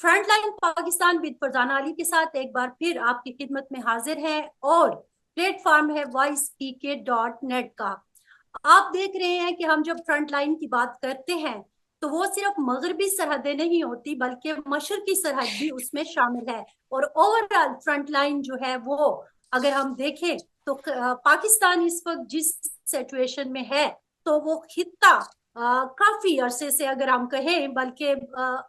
Frontline Pakistan with Farzana Ali के साथ एक बार फिर आपकी खिदमत में हाजिर है और प्लेटफॉर्म है वॉइस पीके डॉट नेट का। आप देख रहे हैं कि हम जब फ्रंट लाइन की बात करते हैं तो वो सिर्फ मगरबी सरहदें नहीं होती बल्कि मशरकी सरहद भी उसमें शामिल है। और ओवरऑल फ्रंट लाइन जो है वो अगर हम देखें तो पाकिस्तान इस वक्त जिस सिचुएशन में है तो वो खित्ता काफी अरसे से अगर हम कहें बल्कि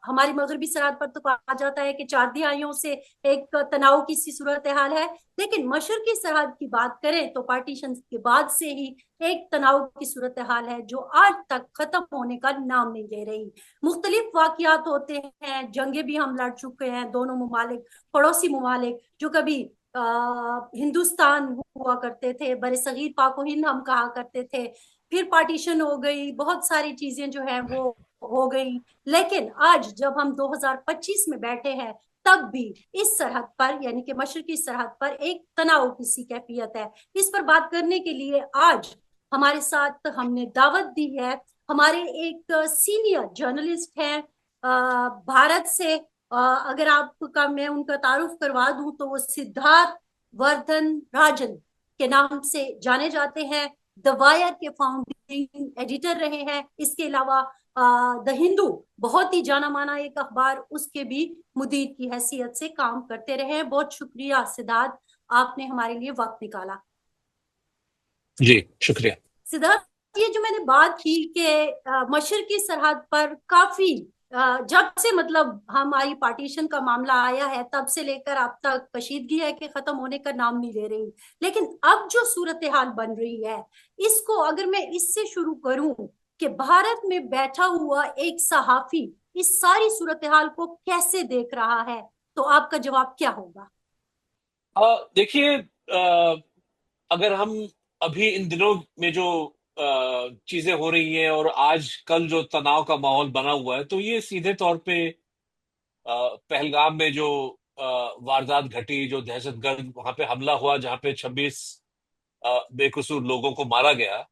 हमारी मगरबी सरहद पर तो कहा जाता है कि 4 दिहाइयों से एक तनाव की सी सूरत हाल है। लेकिन मशरकी सरहद की बात करें तो पार्टीशन के बाद से ही एक तनाव की सूरत हाल है जो आज तक खत्म होने का नाम नहीं ले रही। मुख्तलिफ वाकयात होते हैं, जंगे भी हम लड़ चुके हैं, दोनों ममालिक, पड़ोसी ममालिक जो कभी हिंदुस्तान हुआ करते थे, बड़े सगीर पाको हिंद हम कहा करते थे, फिर पार्टीशन हो गई, बहुत सारी चीजें जो है वो हो गई। लेकिन आज जब हम 2025 में बैठे हैं तब भी इस सरहद पर यानी कि मशरकी सरहद पर एक तनाव की सी कैफियत है। इस पर बात करने के लिए आज हमारे साथ हमने दावत दी है। हमारे एक सीनियर जर्नलिस्ट हैं भारत से। अगर आपका मैं उनका तारुफ करवा दूं तो वो सिद्धार्थ वर्धन राजन के नाम से जाने जाते हैं। द वायर के फाउंडिंग एडिटर रहे हैं। इसके अलावा द हिंदू बहुत ही जाना माना एक अखबार, उसके भी मुदीर की हैसियत से काम करते रहे हैं। बहुत शुक्रिया सिद्धार्थ, आपने हमारे लिए वक्त निकाला। जी, शुक्रिया। सिद्धार्थ, ये जो मैंने बात की कि मशरकी सरहद पर काफी जब से मतलब हमारी पार्टीशन का मामला आया है तब से लेकर अब तक कशीदगी है कि खत्म होने का नाम नहीं ले रही। लेकिन अब जो सूरत हाल बन रही है, इसको अगर मैं इससे शुरू करूं कि भारत में बैठा हुआ एक सहाफी इस सारी सूरत हाल को कैसे देख रहा है, तो आपका जवाब क्या होगा? देखिए, अगर हम अभी इन दिनों में जो चीजें हो रही हैं और आज कल जो तनाव का माहौल बना हुआ है, तो ये सीधे तौर पे पहलगाम में जो वारदात घटी, जो दहशतगर्द वहां पे हमला हुआ, जहां पे 26 बेकसूर लोगों को मारा गया,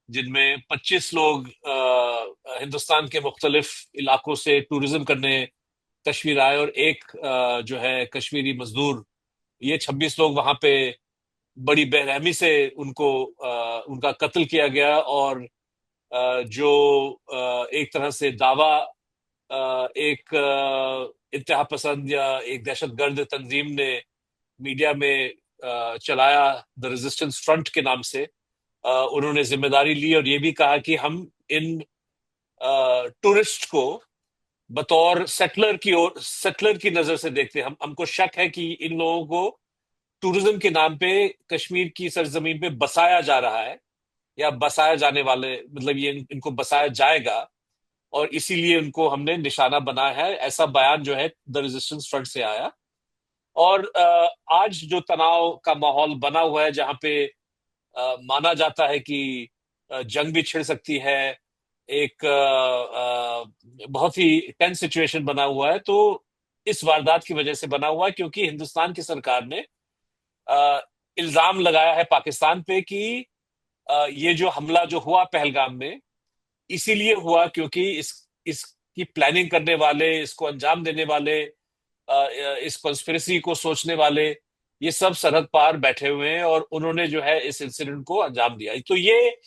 जिनमें 25 लोग हिंदुस्तान के मुख्तलिफ इलाकों से टूरिज्म करने कश्मीर आए और एक जो है कश्मीरी मजदूर। ये 26 लोग वहां पे बड़ी बेरहमी से उनका कत्ल किया गया। और जो एक तरह से दावा एक इंतहा पसंद या एक दहशतगर्द तंजीम ने मीडिया में चलाया, द रेजिस्टेंस फ्रंट के नाम से, उन्होंने जिम्मेदारी ली और ये भी कहा कि हम इन टूरिस्ट को बतौर सेटलर की नजर से देखते हैं। हमको शक है कि इन लोगों को टूरिज्म के नाम पे कश्मीर की सरजमीन पे बसाया जा रहा है, या बसाया जाने वाले, मतलब ये इनको बसाया जाएगा, और इसीलिए उनको हमने निशाना बनाया है। ऐसा बयान जो है द रेजिस्टेंस फ्रंट से आया। और आज जो तनाव का माहौल बना हुआ है, जहां पे माना जाता है कि जंग भी छिड़ सकती है, एक बहुत ही टेंस सिचुएशन बना हुआ है, तो इस वारदात की वजह से बना हुआ है, क्योंकि हिंदुस्तान की सरकार ने अ, इल्जाम लगाया है पाकिस्तान पे कि ये जो हमला जो हुआ पहलगाम में, इसीलिए हुआ क्योंकि इसकी प्लानिंग करने वाले, इसको अंजाम देने वाले, इस कॉन्स्पिरेसी को सोचने वाले, ये सब सरहद पार बैठे हुए हैं और उन्होंने जो है इस इंसिडेंट को अंजाम दिया। तो ये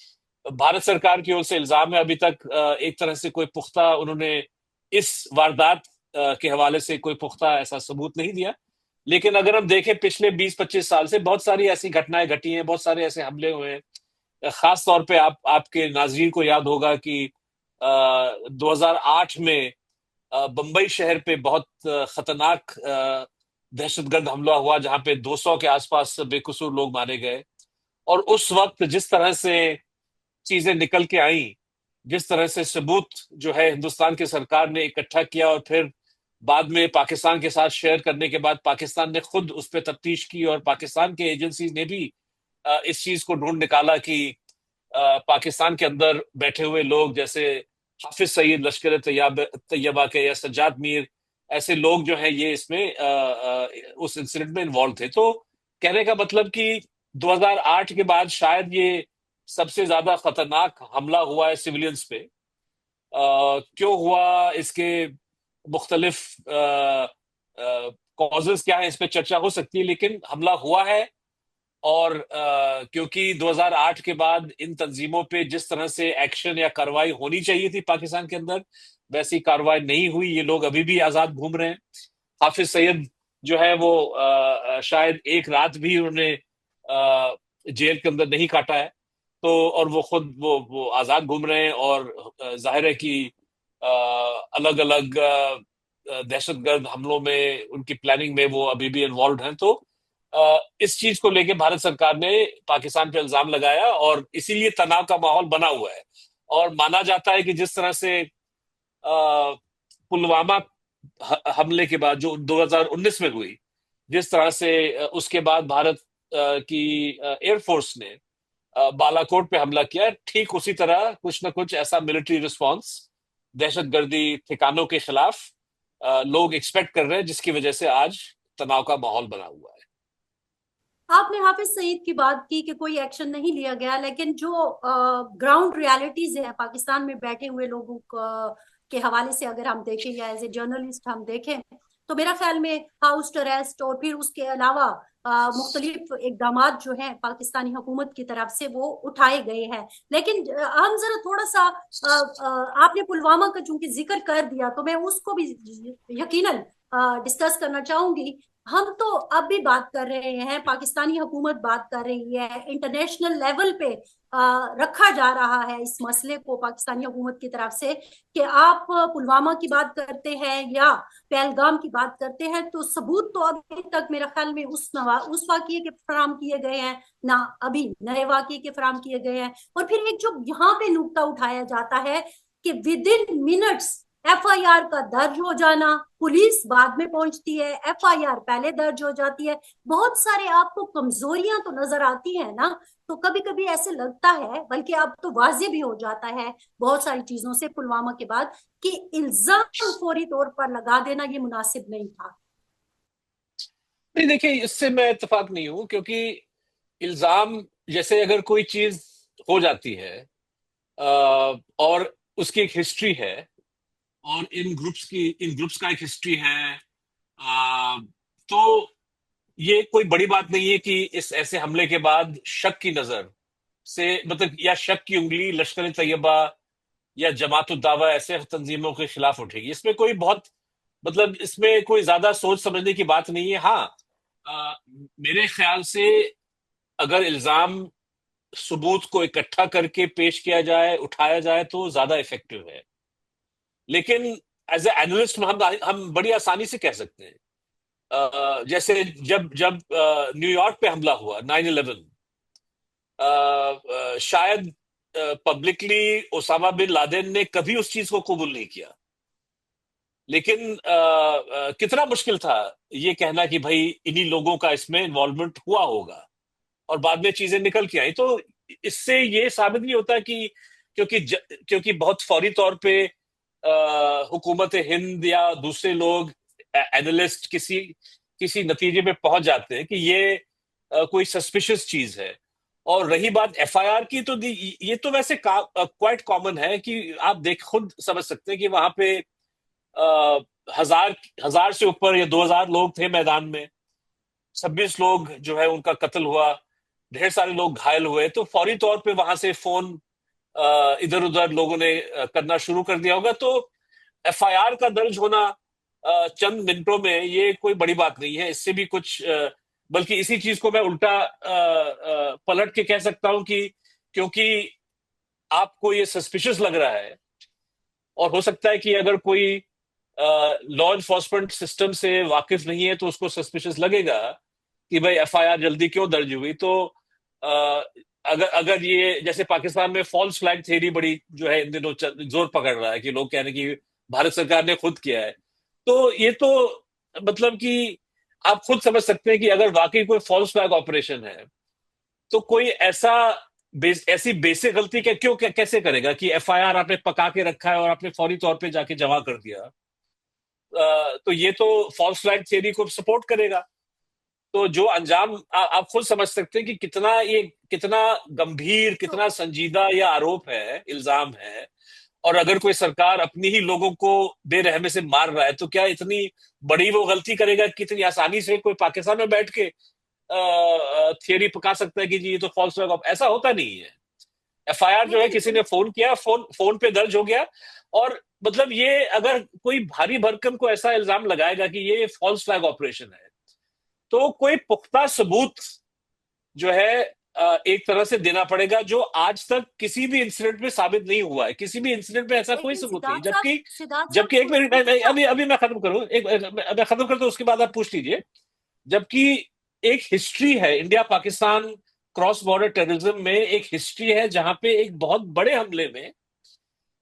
भारत सरकार की ओर से इल्जाम है। अभी तक एक तरह से कोई पुख्ता उन्होंने इस वारदात के हवाले से कोई पुख्ता ऐसा सबूत नहीं दिया। लेकिन अगर हम देखें, पिछले 20-25 साल से बहुत सारी ऐसी घटनाएं घटी हैं, बहुत सारे ऐसे हमले हुए हैं। खास तौर पे आपके नाजरीन को याद होगा कि 2008 में बंबई शहर पे बहुत खतरनाक दहशतगर्द हमला हुआ, जहां पे 200 के आसपास बेकसूर लोग मारे गए। और उस वक्त जिस तरह से चीजें निकल के आई, जिस तरह से सबूत जो है हिंदुस्तान की सरकार ने इकट्ठा किया और फिर बाद में पाकिस्तान के साथ शेयर करने के बाद पाकिस्तान ने खुद उस पर तफ्तीश की, और पाकिस्तान के एजेंसीज ने भी इस चीज को ढूंढ निकाला कि पाकिस्तान के अंदर बैठे हुए लोग, जैसे हाफिज सईद लश्कर तैयबा के या सज्जाद मीर, ऐसे लोग जो हैं ये इसमें उस इंसिडेंट में इन्वॉल्व थे। तो कहने का मतलब कि 2008 के बाद शायद ये सबसे ज्यादा खतरनाक हमला हुआ है सिविलियंस पे। क्यों हुआ, इसके मुख्तलिफ कॉजेस क्या है इस पे चर्चा हो सकती है, लेकिन हमला हुआ है। और क्योंकि 2008 के बाद इन तंजीमों पे जिस तरह से एक्शन या कार्रवाई होनी चाहिए थी पाकिस्तान के अंदर, वैसी कार्रवाई नहीं हुई। ये लोग अभी भी आजाद घूम रहे हैं। हाफिज सईद जो है वो शायद एक रात भी उन्होंने जेल के अंदर नहीं काटा है। तो और वो खुद वो आजाद घूम रहे हैं, और जाहिर है कि अलग अलग दहशतगर्द हमलों में, उनकी प्लानिंग में वो अभी भी इन्वॉल्व हैं। तो इस चीज को लेके भारत सरकार ने पाकिस्तान पे इल्जाम लगाया, और इसीलिए तनाव का माहौल बना हुआ है। और माना जाता है कि जिस तरह से पुलवामा हमले के बाद जो 2019 में हुई, जिस तरह से उसके बाद भारत की एयरफोर्स ने बालाकोट पे हमला किया, ठीक उसी तरह कुछ ना कुछ ऐसा मिलिट्री रिस्पांस दहशतगर्दी ठिकानों के खिलाफ लोग एक्सपेक्ट कर रहे हैं, जिसकी वजह से आज तनाव का माहौल बना हुआ है। आपने हाफिज सईद की बात की कि कोई एक्शन नहीं लिया गया, लेकिन जो ग्राउंड रियलिटीज है पाकिस्तान में बैठे हुए लोगों के हवाले से अगर हम देखें या एज ए जर्नलिस्ट हम देखें, तो मेरा ख्याल में हाउस अरेस्ट और फिर उसके अलावा मुख्तलिफ इकदाम जो हैं पाकिस्तानी हुकूमत की तरफ से वो उठाए गए हैं। लेकिन हम जरा थोड़ा सा आपने पुलवामा का चूंकि जिक्र कर दिया तो मैं उसको भी यकीनन डिस्कस करना चाहूंगी। हम तो अब भी बात कर रहे हैं, पाकिस्तानी हुकूमत बात कर रही है, इंटरनेशनल लेवल पे रखा जा रहा है इस मसले को पाकिस्तानी हुकूमत की तरफ से कि आप पुलवामा की बात करते हैं या पहलगाम की बात करते हैं तो सबूत तो अभी तक मेरा ख्याल में उस वाकये के फराम किए गए हैं ना, अभी नए वाकये के फराम किए गए हैं। और फिर एक जो यहाँ पे नुक्ता उठाया जाता है कि विद इन मिनट्स एफआईआर का दर्ज हो जाना, पुलिस बाद में पहुंचती है, एफआईआर पहले दर्ज हो जाती है। बहुत सारे आपको कमजोरियां तो नजर आती है ना, तो कभी कभी ऐसे लगता है, बल्कि अब तो वाजे भी हो जाता है बहुत सारी चीजों से पुलवामा के बाद, कि इल्जाम फौरी तौर पर लगा देना ये मुनासिब नहीं था। नहीं, देखिए, इससे मैं इत्तेफाक नहीं हूं, क्योंकि इल्जाम जैसे अगर कोई चीज हो जाती है और उसकी एक हिस्ट्री है, और इन ग्रुप्स का एक हिस्ट्री है, तो ये कोई बड़ी बात नहीं है कि इस ऐसे हमले के बाद शक की नजर से, मतलब, या शक की उंगली लश्कर ए तैयबा या जमात उद दावा ऐसे तंजीमों के खिलाफ उठेगी। इसमें कोई बहुत, मतलब, इसमें कोई ज्यादा सोच समझने की बात नहीं है। हाँ, मेरे ख्याल से अगर इल्जाम सबूत को इकट्ठा करके पेश किया जाए, उठाया जाए, तो ज्यादा इफेक्टिव है। लेकिन एज ए एनालिस्ट हम बड़ी आसानी से कह सकते हैं, जैसे जब जब न्यूयॉर्क पे हमला हुआ 9/11, शायद पब्लिकली ओसामा बिन लादेन ने कभी उस चीज को कबूल नहीं किया। लेकिन कितना मुश्किल था ये कहना कि भाई इन्हीं लोगों का इसमें इन्वॉल्वमेंट हुआ होगा, और बाद में चीजें निकल के आई। तो इससे ये साबित नहीं होता कि क्योंकि बहुत फौरी तौर पे हुकूमत हिंद या दूसरे लोग, एनालिस्ट, किसी किसी नतीजे पे पहुंच जाते हैं कि ये कोई सस्पिशियस चीज है। और रही बात एफआईआर की, तो ये तो वैसे क्वाइट कॉमन है कि आप देख खुद समझ सकते हैं कि वहां पे अ, हजार हजार से ऊपर या 2000 लोग थे मैदान में। 26 लोग जो है उनका कत्ल हुआ, ढेर सारे लोग घायल हुए। तो फौरी तौर पे वहां से फोन इधर उधर लोगों ने करना शुरू कर दिया होगा। तो एफआईआर का दर्ज होना चंद मिनटों में, ये कोई बड़ी बात नहीं है। इससे भी कुछ बल्कि इसी चीज को मैं उल्टा पलट के कह सकता हूं कि क्योंकि आपको ये सस्पिशियस लग रहा है, और हो सकता है कि अगर कोई लॉ इन्फोर्समेंट सिस्टम से वाकिफ नहीं है तो उसको सस्पिशियस लगेगा कि भाई एफआईआर जल्दी क्यों दर्ज हुई। तो अ, अगर अगर ये, जैसे पाकिस्तान में फॉल्स फ्लैग थ्योरी बड़ी जो है इन दिनों जोर पकड़ रहा है, कि लोग कह रहे हैं कि भारत सरकार ने खुद किया है। तो ये तो, मतलब कि आप खुद समझ सकते हैं कि अगर वाकई कोई फॉल्स फ्लैग ऑपरेशन है, तो कोई ऐसी बेसिक गलती कैसे करेगा कि एफआईआर आपने पका के रखा है और आपने फौरी तौर पे जाके जमा कर दिया। तो ये तो फॉल्स फ्लैग थियरी को सपोर्ट करेगा। तो जो अंजाम आप खुद समझ सकते हैं कि कितना गंभीर, कितना संजीदा यह आरोप है, इल्जाम है। और अगर कोई सरकार अपनी ही लोगों को बेरहमी से मार रहा है तो क्या इतनी बड़ी वो गलती करेगा कि इतनी आसानी से कोई पाकिस्तान में बैठ के थियरी पका सकता है कि जी ये तो फॉल्स फ्लैग ऑफ, ऐसा होता नहीं है। एफआईआर जो है किसी लेकिन ने फोन किया, फोन फोन पे दर्ज हो गया। और मतलब ये अगर कोई भारी भरकम को ऐसा इल्जाम लगाएगा कि ये फॉल्स फ्लैग ऑपरेशन है, तो कोई पुख्ता सबूत जो है एक तरह से देना पड़ेगा, जो आज तक किसी भी इंसिडेंट में साबित नहीं हुआ है। किसी भी इंसिडेंट में ऐसा कोई लेकिन सबूत नहीं है। सिद्धार्थ साहब, जबकि सिद्धार्थ साहब जबकि एक मिनट, कुछ ना। अभी अभी मैं खत्म करूं, मैं खत्म करता हूं, उसके बाद आप पूछ लीजिए। जबकि एक हिस्ट्री है India Pakistan cross border terrorism में, एक हिस्ट्री है जहां पे एक बहुत बड़े हमले में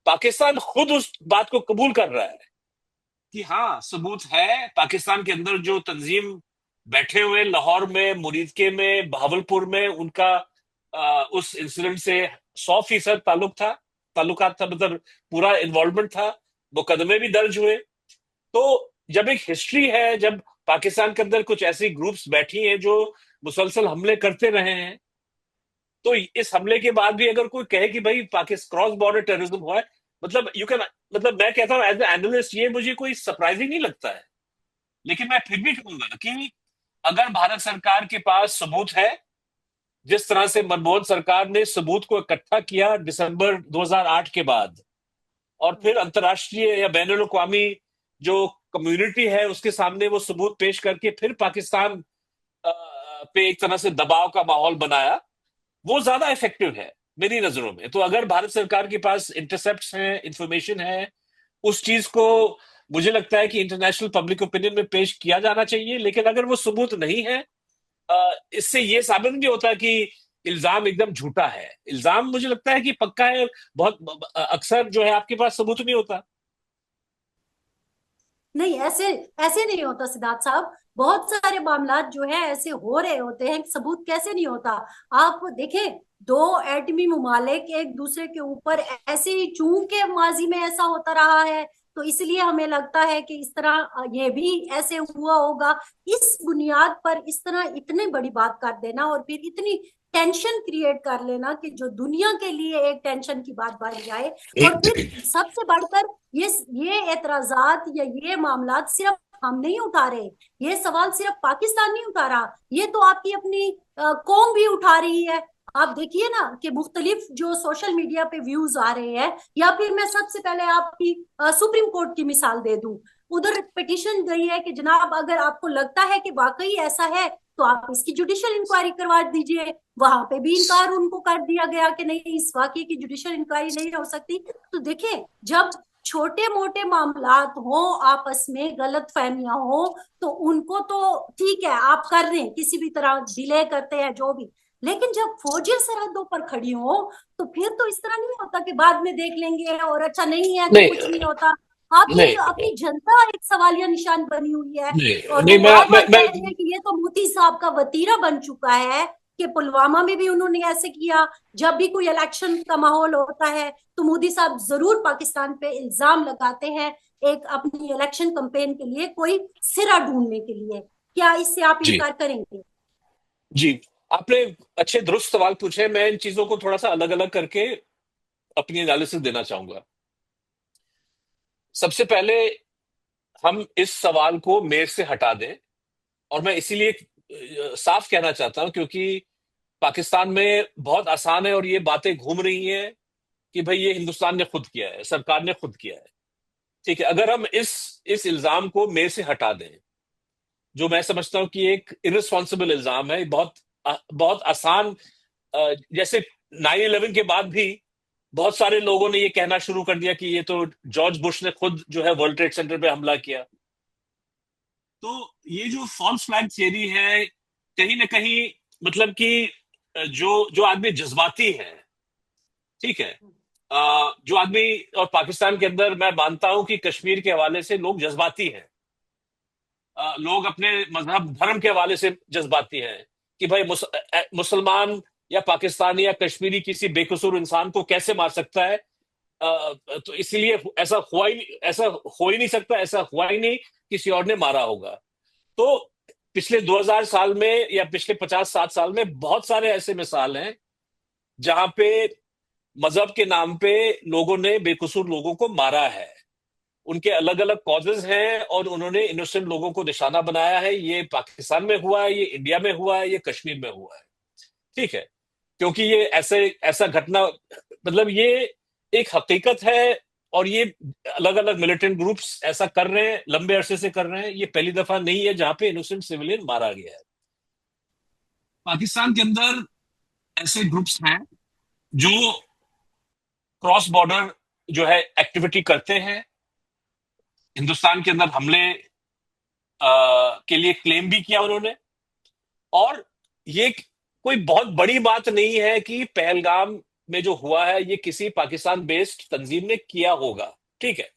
पाकिस्तान खुद उस बात को कबूल कर रहा है कि हाँ सबूत है, पाकिस्तान के अंदर जो तंजीम बैठे हुए लाहौर में, मुरीदके में, बहावलपुर में, उनका उस इंसिडेंट से 100% ताल्लुकात था, मतलब पूरा इन्वॉल्वमेंट था। मुकदमे भी दर्ज हुए। तो जब एक हिस्ट्री है, जब पाकिस्तान के अंदर कुछ ऐसी ग्रुप्स बैठी हैं जो मुसलसल हमले करते रहे हैं, तो इस हमले के बाद भी अगर कोई कहे कि भाई पाकिस्तान क्रॉस बॉर्डर टेररिज्म हुआ है, मतलब यू कैन, मतलब मैं कहता हूं एज ए एनालिस्ट ये मुझे कोई सरप्राइजिंग नहीं लगता है। लेकिन मैं फिर भी कहूंगा कि अगर भारत सरकार के पास सबूत है, जिस तरह से मनमोहन सरकार ने सबूत को इकट्ठा किया दिसंबर 2008 के बाद, और फिर अंतर्राष्ट्रीय या बैन अवी जो कम्युनिटी है उसके सामने वो सबूत पेश करके फिर पाकिस्तान पे एक तरह से दबाव का माहौल बनाया, वो ज्यादा इफेक्टिव है मेरी नजरों में। तो अगर भारत सरकार के पास इंटरसेप्ट हैं, इंफॉर्मेशन है, उस चीज को मुझे लगता है कि इंटरनेशनल पब्लिक ओपिनियन में पेश किया जाना चाहिए। लेकिन अगर वो सबूत नहीं है, इससे ये साबित नहीं होता कि इल्जाम एकदम झूठा है। इल्जाम मुझे लगता है कि पक्का है। बहुत अक्सर जो है आपके पास सबूत नहीं होता। नहीं, ऐसे ऐसे नहीं होता सिद्धार्थ साहब। बहुत सारे मामला जो है ऐसे हो रहे होते हैं, सबूत कैसे नहीं होता। आप देखें, दो एटमी ममालिक एक दूसरे के ऊपर ऐसे ही, चूंकि माजी में ऐसा होता रहा है तो इसलिए हमें लगता है कि इस तरह ये भी ऐसे हुआ होगा। इस बुनियाद पर इस तरह इतनी बड़ी बात कर देना और फिर इतनी टेंशन क्रिएट कर लेना कि जो दुनिया के लिए एक टेंशन की बात बन जाए। और फिर सबसे बढ़कर ये एतराजात या ये मामला सिर्फ हम नहीं उठा रहे, ये सवाल सिर्फ पाकिस्तान नहीं उठा रहा, ये तो आपकी अपनी कौम भी उठा रही है। आप देखिए ना कि मुख्तलिफ जो सोशल मीडिया पे व्यूज आ रहे हैं, या फिर मैं सबसे पहले आपकी सुप्रीम कोर्ट की मिसाल दे दूं। उधर पिटीशन गई है कि जनाब अगर आपको लगता है कि वाकई ऐसा है तो आप इसकी जुडिशियल इंक्वायरी करवा दीजिए। वहां पे भी इनकार उनको कर दिया गया कि नहीं, इस वाकये की जुडिशियल इंक्वायरी नहीं हो सकती। तो देखिए, जब छोटे मोटे मामलात हो, आपस में गलत फहमियां हो, तो उनको तो ठीक है आप कर रहे हैं, किसी भी तरह डिले करते हैं जो भी। लेकिन जब फौजी सरहदों पर खड़ी हो तो फिर तो इस तरह नहीं होता कि बाद में देख लेंगे और अच्छा नहीं है तो कुछ नहीं नहीं होता। आपकी नहीं अपनी जनता एक सवालिया निशान बनी हुई है। नहीं और वो नहीं बार बार कह मैं रहे हैं कि ये तो मोदी साहब का वतीरा बन चुका है कि पुलवामा में भी उन्होंने ऐसे किया। जब भी कोई इलेक्शन का माहौल होता है तो मोदी साहब जरूर पाकिस्तान पे इल्जाम लगाते हैं, एक अपनी इलेक्शन कैंपेन के लिए कोई सिरा ढूंढने के लिए। क्या इससे आप जी इनकार करेंगे? जी, आपने अच्छे दुरुस्त सवाल पूछे। मैं इन चीजों को थोड़ा सा अलग अलग करके अपनी एनालिसिस देना चाहूंगा। सबसे पहले हम इस सवाल को मेर से हटा दें, और मैं इसीलिए साफ कहना चाहता हूं क्योंकि पाकिस्तान में बहुत आसान है और ये बातें घूम रही हैं कि भाई ये हिंदुस्तान ने खुद किया है, सरकार ने खुद किया है। ठीक है, अगर हम इस इल्जाम को मेर से हटा दें, जो मैं समझता हूं कि एक इररिस्पॉन्सिबल इल्जाम है, बहुत आसान। जैसे 9/11 के बाद भी बहुत सारे लोगों ने ये कहना शुरू कर दिया कि ये तो जॉर्ज बुश ने खुद जो है वर्ल्ड ट्रेड सेंटर पे हमला किया। तो ये जो फॉल्स फ्लैग थियरी है, कहीं ना कहीं मतलब कि जो जो आदमी जज्बाती है, ठीक है, जो आदमी, और पाकिस्तान के अंदर मैं मानता हूं कि कश्मीर के हवाले से लोग जज्बाती हैं। लोग अपने मजहब धर्म के हवाले से जज्बाती हैं कि भाई मुसलमान या पाकिस्तानी या कश्मीरी किसी बेकसूर इंसान को कैसे मार सकता है। तो इसीलिए ऐसा हो ही नहीं सकता, ऐसा हुआ ही नहीं, किसी और ने मारा होगा। तो पिछले 2000 साल में या पिछले 50-60 साल में बहुत सारे ऐसे मिसाल हैं जहां पे मजहब के नाम पे लोगों ने बेकसूर लोगों को मारा है। उनके अलग अलग कॉजेज हैं और उन्होंने इनोसेंट लोगों को निशाना बनाया है। ये पाकिस्तान में हुआ है, ये इंडिया में हुआ है, ये कश्मीर में हुआ है। ठीक है, क्योंकि ये ऐसे ऐसा घटना, मतलब ये एक हकीकत है। और ये अलग अलग मिलिटेंट ग्रुप्स ऐसा कर रहे हैं, लंबे अरसे से कर रहे हैं। ये पहली दफा नहीं है जहां पे इनोसेंट सिविलियन मारा गया है। पाकिस्तान के अंदर ऐसे ग्रुप्स हैं जो क्रॉस बॉर्डर जो है एक्टिविटी करते हैं। हिंदुस्तान के अंदर हमले के लिए क्लेम भी किया उन्होंने। और ये कोई बहुत बड़ी बात नहीं है कि पहलगाम में जो हुआ है ये किसी पाकिस्तान बेस्ड तंजीम ने किया होगा। ठीक है,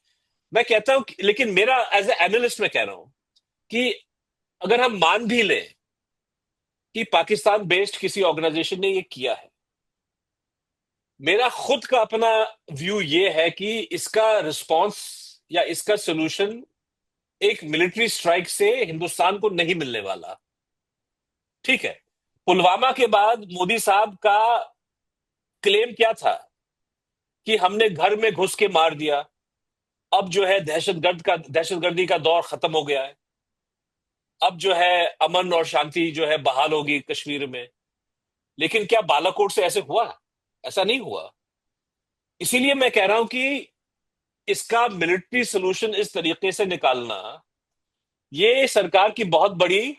मैं कहता हूं लेकिन मेरा एज ए एनालिस्ट मैं कह रहा हूं कि अगर हम मान भी लें कि पाकिस्तान बेस्ड किसी ऑर्गेनाइजेशन ने ये किया है, मेरा खुद का अपना व्यू ये है कि इसका रिस्पांस या इसका सोल्यूशन एक मिलिट्री स्ट्राइक से हिंदुस्तान को नहीं मिलने वाला। ठीक है, पुलवामा के बाद मोदी साहब का क्लेम क्या था कि हमने घर में घुस के मार दिया, अब जो है दहशतगर्दी का दौर खत्म हो गया है, अब जो है अमन और शांति जो है बहाल होगी कश्मीर में। लेकिन क्या बालाकोट से ऐसे हुआ? ऐसा नहीं हुआ। इसीलिए मैं कह रहा हूं कि इसका मिलिट्री सोल्यूशन इस तरीके से निकालना, ये सरकार की बहुत बड़ी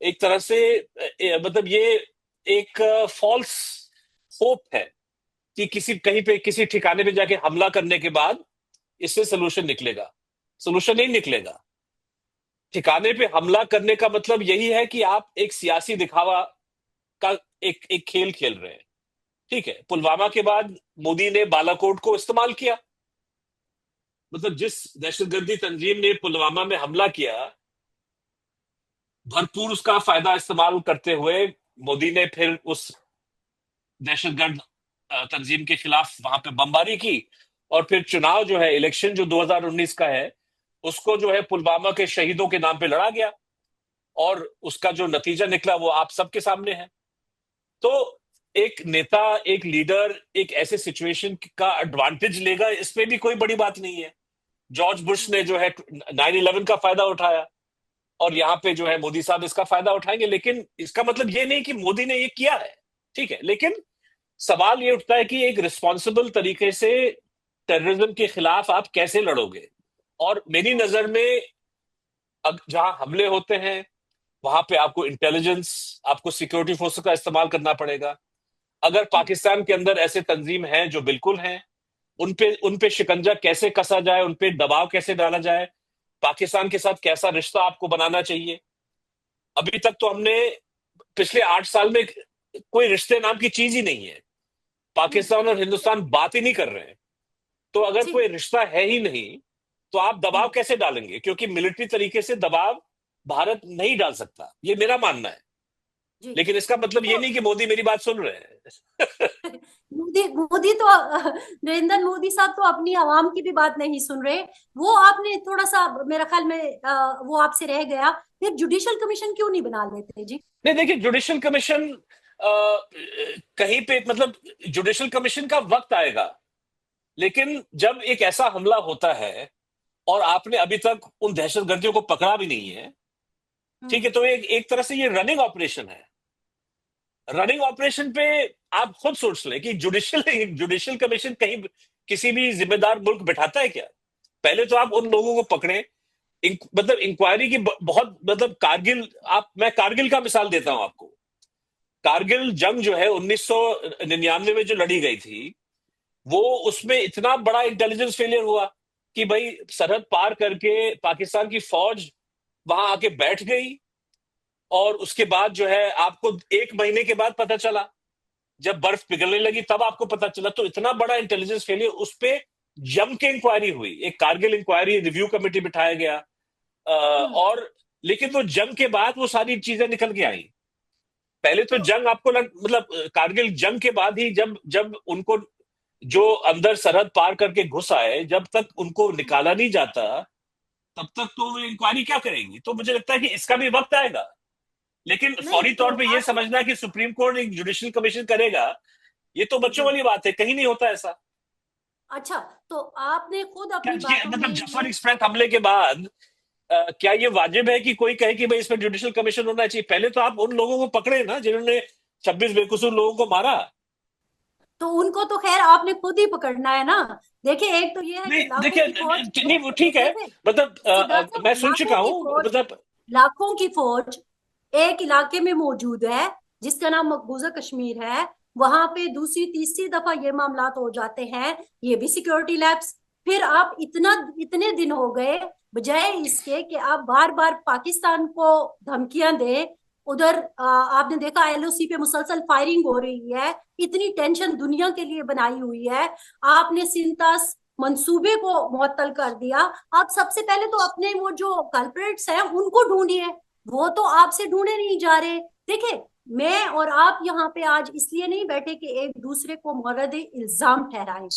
एक तरह से मतलब ये एक फॉल्स होप है कि किसी कहीं पे किसी ठिकाने पे जाके हमला करने के बाद इससे सोल्यूशन निकलेगा। सोल्यूशन नहीं निकलेगा। ठिकाने पे हमला करने का मतलब यही है कि आप एक सियासी दिखावा का एक एक खेल खेल रहे हैं। ठीक है, पुलवामा के बाद मोदी ने बालाकोट को इस्तेमाल किया। मतलब जिस दहशतगर्दी तंजीम ने पुलवामा में हमला किया, भरपूर उसका फायदा इस्तेमाल करते हुए मोदी ने फिर उस दहशतगर्द तंजीम के खिलाफ वहां पे बमबारी की। और फिर चुनाव जो है, इलेक्शन जो 2019 का है, उसको जो है पुलवामा के शहीदों के नाम पे लड़ा गया। और उसका जो नतीजा निकला वो आप सबके सामने है। तो एक नेता, एक लीडर एक ऐसे सिचुएशन का एडवांटेज लेगा, इसमें भी कोई बड़ी बात नहीं है। जॉर्ज बुश ने जो है 9/11 का फायदा उठाया, और यहाँ पे जो है मोदी साहब इसका फायदा उठाएंगे। लेकिन इसका मतलब ये नहीं कि मोदी ने ये किया है। ठीक है, लेकिन सवाल ये उठता है कि एक रिस्पॉन्सिबल तरीके से टेररिज्म के खिलाफ आप कैसे लड़ोगे। और मेरी नजर में जहां हमले होते हैं वहां पे आपको इंटेलिजेंस, आपको सिक्योरिटी फोर्स का इस्तेमाल करना पड़ेगा। अगर पाकिस्तान के अंदर ऐसे तंजीम हैं जो बिल्कुल हैं, उन पे शिकंजा कैसे कसा जाए, उन पे दबाव कैसे डाला जाए, पाकिस्तान के साथ कैसा रिश्ता आपको बनाना चाहिए। अभी तक तो हमने पिछले 8 साल में कोई रिश्ते नाम की चीज ही नहीं है। पाकिस्तान और हिंदुस्तान बात ही नहीं कर रहे हैं। तो अगर जी कोई रिश्ता है ही नहीं, तो आप दबाव कैसे डालेंगे? क्योंकि मिलिट्री तरीके से दबाव भारत नहीं डाल सकता, ये मेरा मानना है। जी। लेकिन इसका मतलब ये तो नहीं कि मोदी मेरी बात सुन रहे हैं। मोदी मोदी तो नरेंद्र मोदी साहब तो अपनी आवाम की भी बात नहीं सुन रहे। वो आपने थोड़ा सा मेरा ख्याल में वो आपसे रह गया। फिर जुडिशल कमीशन क्यों नहीं बना लेते जी? नहीं, देखिए, जुडिशल कमीशन कहीं पे, मतलब जुडिशल कमीशन का वक्त आएगा। लेकिन जब एक ऐसा हमला होता है और आपने अभी तक उन दहशतगर्दियों को पकड़ा भी नहीं है, ठीक है, तो एक तरह से ये रनिंग ऑपरेशन है। रनिंग ऑपरेशन पे आप खुद सोच लें कि जुडिशियल जुडिशियल कमीशन कहीं किसी भी जिम्मेदार मुल्क बैठाता है क्या? पहले तो आप उन लोगों को पकड़े। मतलब इंक्वायरी की बहुत, मतलब कारगिल, मैं कारगिल का मिसाल देता हूं आपको। कारगिल जंग जो है 1999 में जो लड़ी गई थी, वो उसमें इतना बड़ा इंटेलिजेंस फेलियर हुआ कि भाई सरहद पार करके पाकिस्तान की फौज वहां आके बैठ गई। और उसके बाद जो है आपको 1 महीने के बाद पता चला, जब बर्फ पिघलने लगी तब आपको पता चला। तो इतना बड़ा इंटेलिजेंस फेलियर, उस पे जम के इंक्वायरी हुई, एक कारगिल इंक्वायरी रिव्यू कमेटी बिठाया गया। और लेकिन वो जंग के बाद वो सारी चीजें निकल के आई। पहले तो तो जंग आपको मतलब कारगिल जंग के बाद ही, जब जब उनको जो अंदर सरहद पार करके घुस आए, जब तक उनको निकाला नहीं जाता, तब तक तो वो इंक्वायरी क्या करेंगी? तो मुझे लगता है कि इसका भी वक्त आएगा। लेकिन नहीं, फौरी तो तौर पे ये आप समझना कि सुप्रीम कोर्ट एक जुडिशियल कमीशन करेगा, ये तो बच्चों जी। वाली बात है, कहीं नहीं होता ऐसा। अच्छा, तो आपने खुद क्या अपनी ये बातों में मतलब जफर ये, एक्सप्रेस हमले के बाद क्या ये वाजिब है कि कोई कहे कि भाई इस पर जुडिशियल कमीशन होना चाहिए? पहले तो आप उन लोगों को पकड़े ना जिन्होंने 26 बेकसूर लोगों को मारा। तो उनको तो खैर आपने खुद ही पकड़ना है ना। देखिए, एक तो ये है कि नहीं लाखों देखिए, की फौज, नहीं वो ठीक है, देखिए मतलब सिद्धार्थ मैं साहब, सुन चुका लाखों की हूँ, फौज, मतलब लाखों की फौज एक इलाके में मौजूद है जिसका नाम मकबूजा कश्मीर है। वहां पे दूसरी तीसरी दफा ये मामलात हो जाते हैं, ये भी सिक्योरिटी लैप्स। फिर आप इतने दिन हो गए, बजाय इसके कि आप बार बार पाकिस्तान को धमकियां दें, उधर आपने देखा एलओसी पे मुसलसल फायरिंग हो रही है, इतनी टेंशन दुनिया के लिए बनाई हुई है। आपने सिंतास मंसूबे को मुअत्तल कर दिया। आप सबसे पहले तो अपने वो जो कल्प्रिट्स हैं उनको ढूंढिए, वो तो आपसे ढूंढे नहीं जा रहे। देखिए, मैं और आप यहाँ पे आज इसलिए नहीं बैठे कि एक दूसरे को मोरद इल्जाम ठहराएं।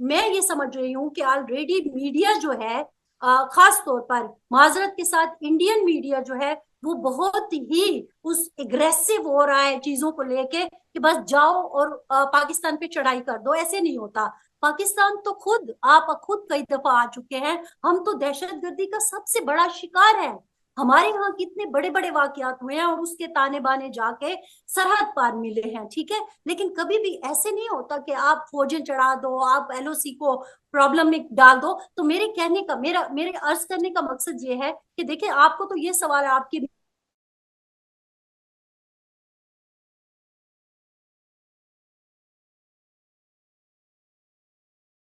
मैं ये समझ रही हूँ कि ऑलरेडी मीडिया जो है, खास तौर पर माजरत के साथ इंडियन मीडिया जो है, वो बहुत ही उस एग्रेसिव हो रहा है चीजों को लेके कि बस जाओ और पाकिस्तान पे चढ़ाई कर दो। ऐसे नहीं होता। पाकिस्तान तो खुद, आप खुद कई दफा आ चुके हैं, हम तो दहशतगर्दी का सबसे बड़ा शिकार है। हमारे यहाँ कितने बड़े बड़े वाकयात हुए हैं और उसके ताने बाने जाके सरहद पार मिले हैं, ठीक है। लेकिन कभी भी ऐसे नहीं होता कि आप फौजें चढ़ा दो, आप एलओसी को प्रॉब्लम में डाल दो। तो मेरे कहने का, मेरे अर्ज करने का मकसद ये है कि देखिए, आपको तो ये सवाल है आपकी,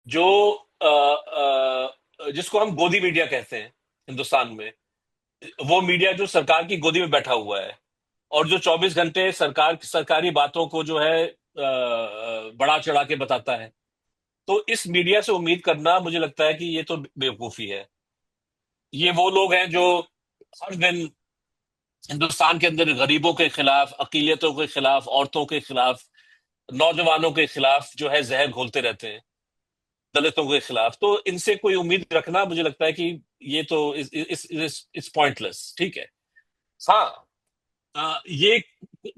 जो जिसको हम गोदी मीडिया कहते हैं हिंदुस्तान में, वो मीडिया जो सरकार की गोदी में बैठा हुआ है और जो 24 घंटे सरकारी बातों को जो है बढ़ा चढ़ा के बताता है, तो इस मीडिया से उम्मीद करना मुझे लगता है कि ये तो बेवकूफी है। ये वो लोग हैं जो हर दिन हिंदुस्तान के अंदर गरीबों के खिलाफ, अकीलियतों के खिलाफ, औरतों के खिलाफ, नौजवानों के खिलाफ जो है जहर घोलते रहते हैं, दलितों के खिलाफ। तो इनसे कोई उम्मीद रखना मुझे लगता है कि ये तो इट्स पॉइंटलेस, ठीक है। हाँ, ये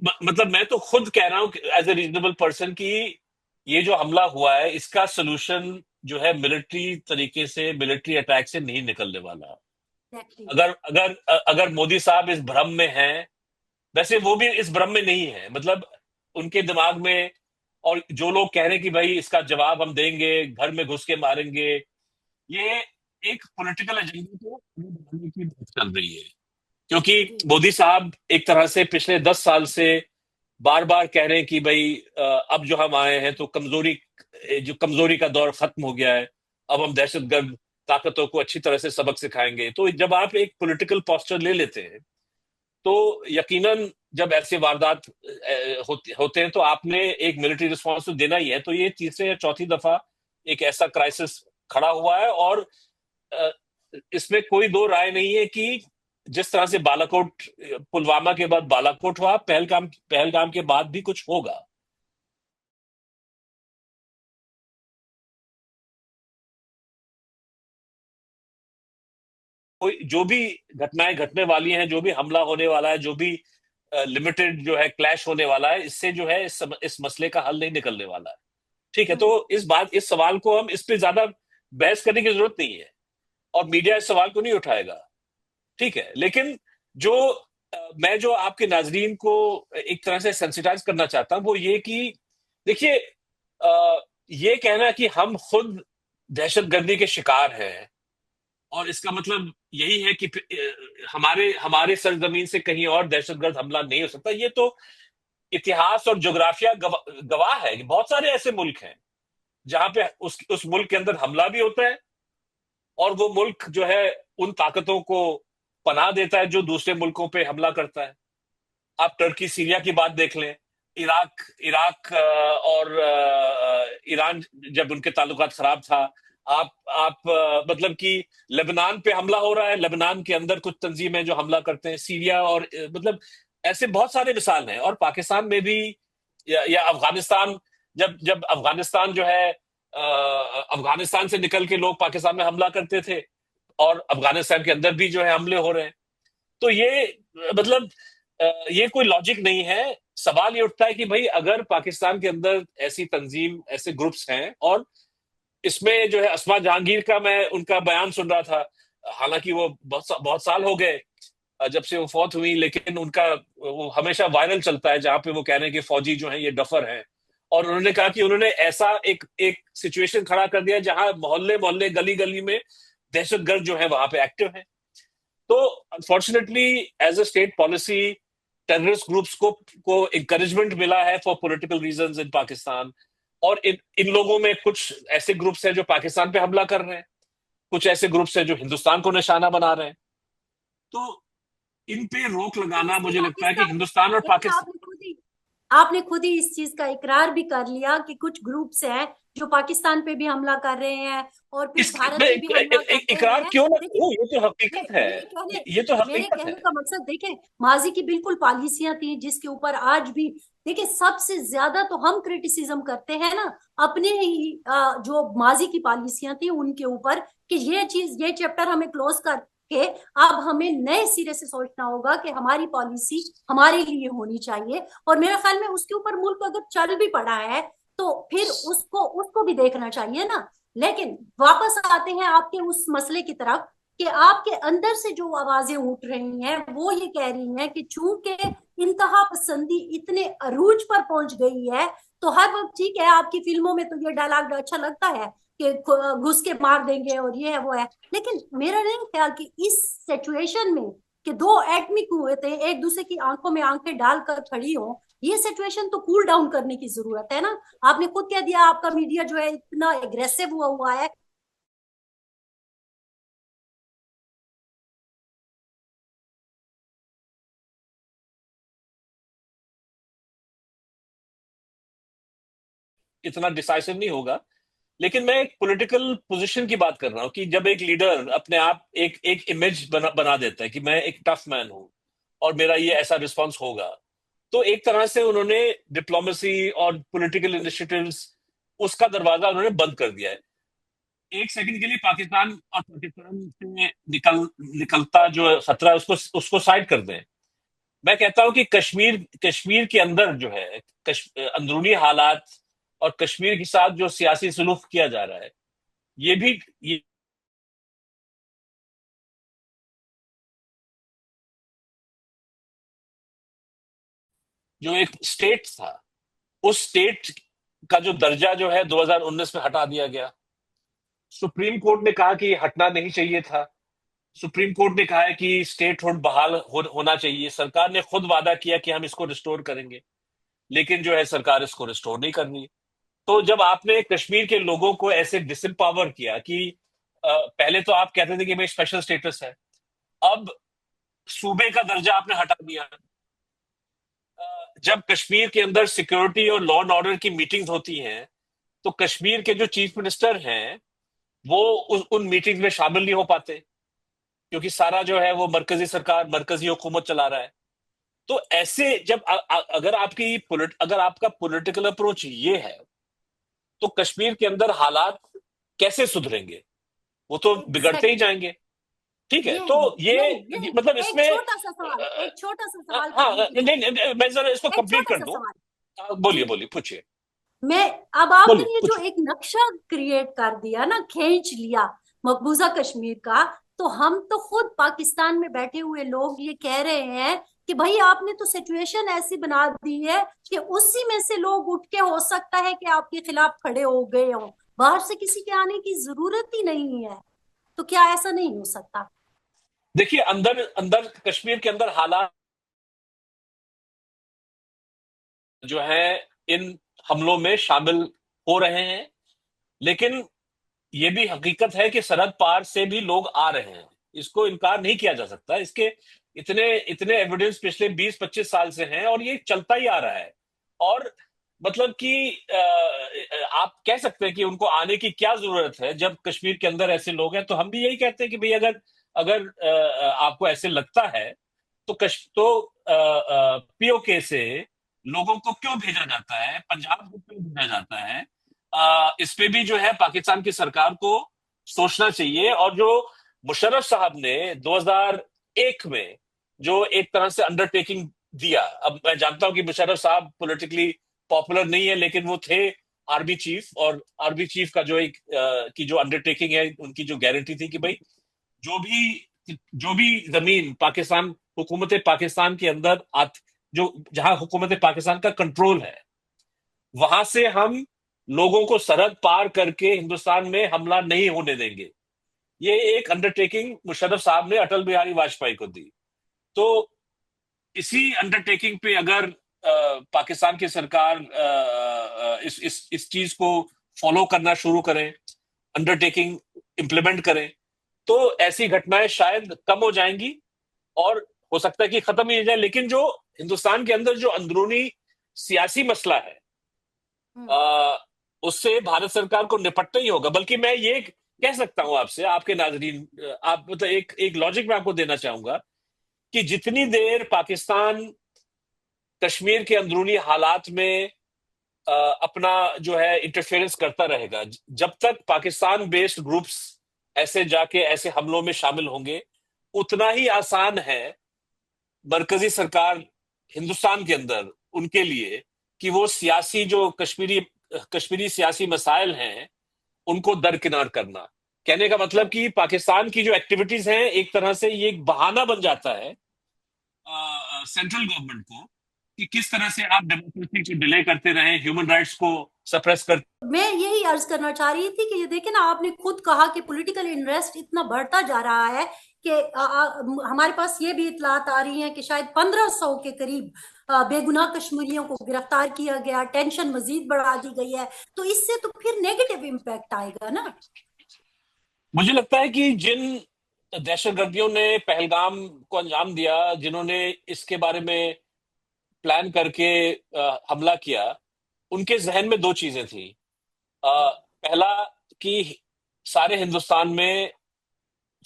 मतलब मैं तो खुद कह रहा हूँ एज ए रीजनेबल पर्सन कि ये जो हमला हुआ है इसका सोल्यूशन जो है मिलिट्री तरीके से, मिलिट्री अटैक से नहीं निकलने वाला। एग्जैक्टली। अगर अगर अगर मोदी साहब इस भ्रम में हैं, वैसे वो भी इस भ्रम में नहीं है, मतलब उनके दिमाग में, और जो लोग कह रहे हैं कि भाई इसका जवाब हम देंगे, घर में घुस के मारेंगे, ये एक पॉलिटिकल एजेंडा को आगे बढ़ाने की बात चल रही है। क्योंकि जी। मोदी साहब एक तरह से पिछले 10 साल से बार बार कह रहे हैं कि भाई अब जो हम आए हैं तो कमजोरी का दौर खत्म हो गया है, अब हम दहशतगर्द ताकतों को अच्छी तरह से सबक सिखाएंगे। तो जब आप एक पॉलिटिकल पोस्चर ले लेते हैं, तो यकीनन जब ऐसे वारदात होते हैं तो आपने एक मिलिट्री रिस्पॉन्स तो देना ही है। तो ये तीसरे या चौथी दफा एक ऐसा क्राइसिस खड़ा हुआ है, और अ, इसमें कोई दो राय नहीं है कि जिस तरह से बालाकोट, पुलवामा के बाद बालाकोट हुआ, पहलगाम पहलगाम के बाद भी कुछ होगा। कोई जो भी घटनाएं घटने वाली हैं, जो भी हमला होने वाला है, जो भी लिमिटेड जो है क्लैश होने वाला है, इससे जो है इस मसले का हल नहीं निकलने वाला है। ठीक है, तो इस सवाल को हम इस पे ज्यादा बहस करने की जरूरत नहीं है, और मीडिया इस सवाल को नहीं उठाएगा। ठीक है, लेकिन जो मैं जो आपके नाजरीन को एक तरह से सेंसिटाइज करना चाहता हूं वो ये कि देखिए, ये कहना कि हम खुद दहशतगर्दी के शिकार हैं और इसका मतलब यही है कि हमारे हमारे सरजमीन से कहीं और दहशतगर्द हमला नहीं हो सकता, ये तो इतिहास और जोग्राफिया गवाह है कि बहुत सारे ऐसे मुल्क हैं जहां पे उस मुल्क के अंदर हमला भी होता है, और वो मुल्क जो है उन ताकतों को पनाह देता है जो दूसरे मुल्कों पे हमला करता है। आप टर्की सीरिया की बात देख लें, इराक इराक और ईरान, जब उनके ताल्लुकात खराब था। आप मतलब कि लेबनान पे हमला हो रहा है, लेबनान के अंदर कुछ तंजीमें जो हमला करते हैं, सीरिया और मतलब ऐसे बहुत सारे मिसाल हैं। और पाकिस्तान में भी, या अफगानिस्तान, जब जब अफगानिस्तान जो है अफगानिस्तान से निकल के लोग पाकिस्तान में हमला करते थे, और अफगानिस्तान के अंदर भी जो है हमले हो रहे हैं। तो ये मतलब ये कोई लॉजिक नहीं है। सवाल ये उठता है कि भाई अगर पाकिस्तान के अंदर ऐसी तंजीम, ऐसे ग्रुप्स हैं, और इसमें जो है अस्मा जहांगीर का मैं उनका बयान सुन रहा था, हालांकि वो बहुत साल हो गए जब से वो फौत हुई, लेकिन उनका वो हमेशा वायरल चलता है, जहां पे वो कह रहे हैं कि फौजी जो है ये डफर हैं। और उन्होंने कहा कि उन्होंने ऐसा एक एक सिचुएशन खड़ा कर दिया जहां मोहल्ले मोहल्ले गली गली में दहशतगर्द जो है वहां पे एक्टिव है। तो unfortunately as a state policy terrorist groups को इंकरेजमेंट मिला है for political reasons in Pakistan. और इन इन लोगों में कुछ ऐसे ग्रुप्स हैं जो पाकिस्तान पे हमला कर रहे हैं, कुछ ऐसे ग्रुप्स हैं जो हिंदुस्तान को निशाना बना रहे हैं। तो इन पे रोक लगाना, इसमें मुझे लगता है कि पाकिस्तान, हिंदुस्तान और देखिए पाकिस्तान। आपने खुद ही इस चीज का इकरार भी कर लिया कि कुछ ग्रुप्स हैं जो पाकिस्तान पे भी हमला कर रहे हैं और फिर इस भारत मैं पे भी हमला कर रहे इकरार हैं। क्यों ना देखिए, करूं, ये तो हकीकत है। मेरे कहने ये तो मेरे हकीकत है। कहने का मकसद, देखें, माजी की बिल्कुल पॉलिसियां थी जिसके ऊपर आज भी, देखिए, सबसे ज्यादा तो हम क्रिटिसिज्म करते हैं ना अपने ही जो माजी की पॉलिसियां थी उनके ऊपर, कि ये चीज, ये चैप्टर हमें क्लोज करके अब हमें नए सिरे से सोचना होगा कि हमारी पॉलिसी हमारे लिए होनी चाहिए। और मेरे ख्याल में उसके ऊपर मुल्क अगर चल भी पड़ा है तो फिर उसको उसको भी देखना चाहिए ना। लेकिन वापस आते हैं आपके उस मसले की तरफ कि आपके अंदर से जो आवाजें उठ रही हैं वो ये कह रही हैं कि चूंकि इंतहा पसंदी इतने अरूज पर पहुंच गई है, तो हर वक्त ठीक है, आपकी फिल्मों में तो ये डायलॉग अच्छा लगता है कि घुस के मार देंगे और ये है वो है, लेकिन मेरा नहीं ख्याल कि इस सिचुएशन में कि दो एटमी कुव्वतें एक दूसरे की आंखों में आंखें डालकर खड़ी हो, ये सिचुएशन तो कूल डाउन करने की जरूरत है ना। आपने खुद कह दिया आपका मीडिया जो है इतना एग्रेसिव हुआ हुआ है। इतना डिसाइसिव नहीं होगा। लेकिन मैं एक पॉलिटिकल पोजीशन की बात कर रहा हूं कि जब एक लीडर अपने आप एक एक इमेज बना देता है कि मैं एक टफ मैन हूं और मेरा ये ऐसा रिस्पांस होगा, तो एक तरह से उन्होंने डिप्लोमेसी और पॉलिटिकल इनिशिएटिव्स, उसका दरवाजा उन्होंने बंद कर दिया है। एक सेकंड के लिए पाकिस्तान और पाकिस्तान से निकलता जो खतरा है उसको उसको साइड कर दें। मैं कहता हूं कि कश्मीर कश्मीर के अंदर जो है अंदरूनी हालात और कश्मीर के साथ जो सियासी सलूक किया जा रहा है, ये भी ये जो एक स्टेट था, उस स्टेट का जो दर्जा जो है 2019 में हटा दिया गया। सुप्रीम कोर्ट ने कहा कि ये हटना नहीं चाहिए था। सुप्रीम कोर्ट ने कहा है कि स्टेटहुड बहाल होना चाहिए। सरकार ने खुद वादा किया कि हम इसको रिस्टोर करेंगे, लेकिन जो है सरकार इसको रिस्टोर नहीं कर रही। तो जब आपने कश्मीर के लोगों को ऐसे डिसम्पावर किया कि पहले तो आप कहते थे कि भाई स्पेशल स्टेटस है, अब सूबे का दर्जा आपने हटा दिया। जब कश्मीर के अंदर सिक्योरिटी और लॉ एंड ऑर्डर की मीटिंग्स होती हैं, तो कश्मीर के जो चीफ मिनिस्टर हैं वो उन मीटिंग में शामिल नहीं हो पाते, क्योंकि सारा जो है वो मरकजी सरकार, मरकजी हुकूमत चला रहा है। तो ऐसे जब अगर आपका पॉलिटिकल अप्रोच ये है, तो कश्मीर के अंदर हालात कैसे सुधरेंगे? वो तो बिगड़ते ही एग्जैक्टली, जाएंगे। ठीक है, ये तो है। नहीं ये नहीं, मतलब एक इसमें छोटा सा सवाल, एक छोटा सा सवाल हाँ, करने की नहीं कोशिश, नहीं, मैं जरा इसको एक कंप्लीट छोटा कर सा दूं। सवाल। बोलिए जी, बोलिए, पूछिए। मैं, अब बोलिए, आपने ये जो पूछिए। एक नक्शा क्रिएट कर दिया ना, खींच लिया मकबूजा कश्मीर का, तो हम तो खुद पाकिस्तान में बैठे हुए लोग ये कह रहे हैं कि भाई आपने तो सिचुएशन ऐसी बना दी है कि उसी में से लोग उठ के हो सकता है कि आपके खिलाफ खड़े हो गए हों, बाहर से किसी के आने की जरूरत ही नहीं है। तो क्या ऐसा नहीं हो सकता? देखिए, अंदर अंदर कश्मीर के अंदर हालात जो है इन हमलों में शामिल हो रहे हैं, लेकिन ये भी हकीकत है कि सरहद पार से भी लोग आ रहे हैं। इसको इनकार नहीं किया जा सकता। इसके इतने इतने एविडेंस पिछले 20-25 साल से हैं और ये चलता ही आ रहा है। और मतलब कि आप कह सकते हैं कि उनको आने की क्या जरूरत है जब कश्मीर के अंदर ऐसे लोग हैं। तो हम भी यही कहते हैं कि भाई अगर अगर आपको ऐसे लगता है, तो पीओके से लोगों को क्यों भेजा जाता है, पंजाब को क्यों भेजा जाता है? इस पे भी जो है पाकिस्तान की सरकार को सोचना चाहिए। और जो मुशर्रफ साहब ने 2001 में जो एक तरह से अंडरटेकिंग दिया। अब मैं जानता हूं कि मुशर्रफ साहब पॉलिटिकली पॉपुलर नहीं है, लेकिन वो थे आर्मी चीफ, और आर्मी चीफ का जो एक की जो अंडरटेकिंग है, उनकी जो गारंटी थी कि भाई जो भी जो भी जमीन पाकिस्तान, हुकूमत पाकिस्तान के अंदर जो जहां हुकूमत पाकिस्तान का कंट्रोल है, वहां से हम लोगों को सरहद पार करके हिंदुस्तान में हमला नहीं होने देंगे। ये एक अंडरटेकिंग मुशर्रफ साहब ने अटल बिहारी वाजपेयी को दी। तो इसी अंडरटेकिंग पे अगर पाकिस्तान की सरकार इस चीज को फॉलो करना शुरू करें, अंडरटेकिंग इंप्लीमेंट करें, तो ऐसी घटनाएं शायद कम हो जाएंगी, और हो सकता है कि खत्म ही हो जाए। लेकिन जो हिंदुस्तान के अंदर जो अंदरूनी सियासी मसला है, हम्म। आ, उससे भारत सरकार को निपटना ही होगा। बल्कि मैं ये कह सकता हूं आपसे, आपके नाजरीन, आप मतलब एक एक लॉजिक मैं आपको देना चाहूंगा कि जितनी देर पाकिस्तान कश्मीर के अंदरूनी हालात में अपना जो है इंटरफेरेंस करता रहेगा, जब तक पाकिस्तान बेस्ड ग्रुप्स ऐसे जाके ऐसे हमलों में शामिल होंगे, उतना ही आसान है मरकजी सरकार हिंदुस्तान के अंदर उनके लिए कि वो सियासी जो कश्मीरी कश्मीरी सियासी मसाइल हैं उनको दरकिनार करना। कहने का मतलब कि पाकिस्तान की जो एक्टिविटीज हैं, एक तरह से ये एक बहाना बन जाता है सेंट्रल गवर्नमेंट को कि किस तरह से आप डेमोक्रेसी को डिले करते रहे, ह्यूमन राइट्स को सप्रेस कर। मैं यही अर्ज करना चाह रही थी कि ये देखे ना, आपने खुद कहा कि पॉलिटिकल इंटरेस्ट इतना बढ़ता जा रहा है कि हमारे पास ये भी इतलात आ रही हैं कि शायद 1500 के करीब बेगुनाह कश्मीरियों को गिरफ्तार किया गया, टेंशन मजीद बढ़ा दी गई है। तो इससे तो फिर नेगेटिव इम्पैक्ट आएगा ना। मुझे लगता है कि जिन दहशतगर्दियों ने पहलगाम को अंजाम दिया, जिन्होंने इसके बारे में प्लान करके हमला किया, उनके जहन में दो चीजें थी। पहला कि सारे हिंदुस्तान में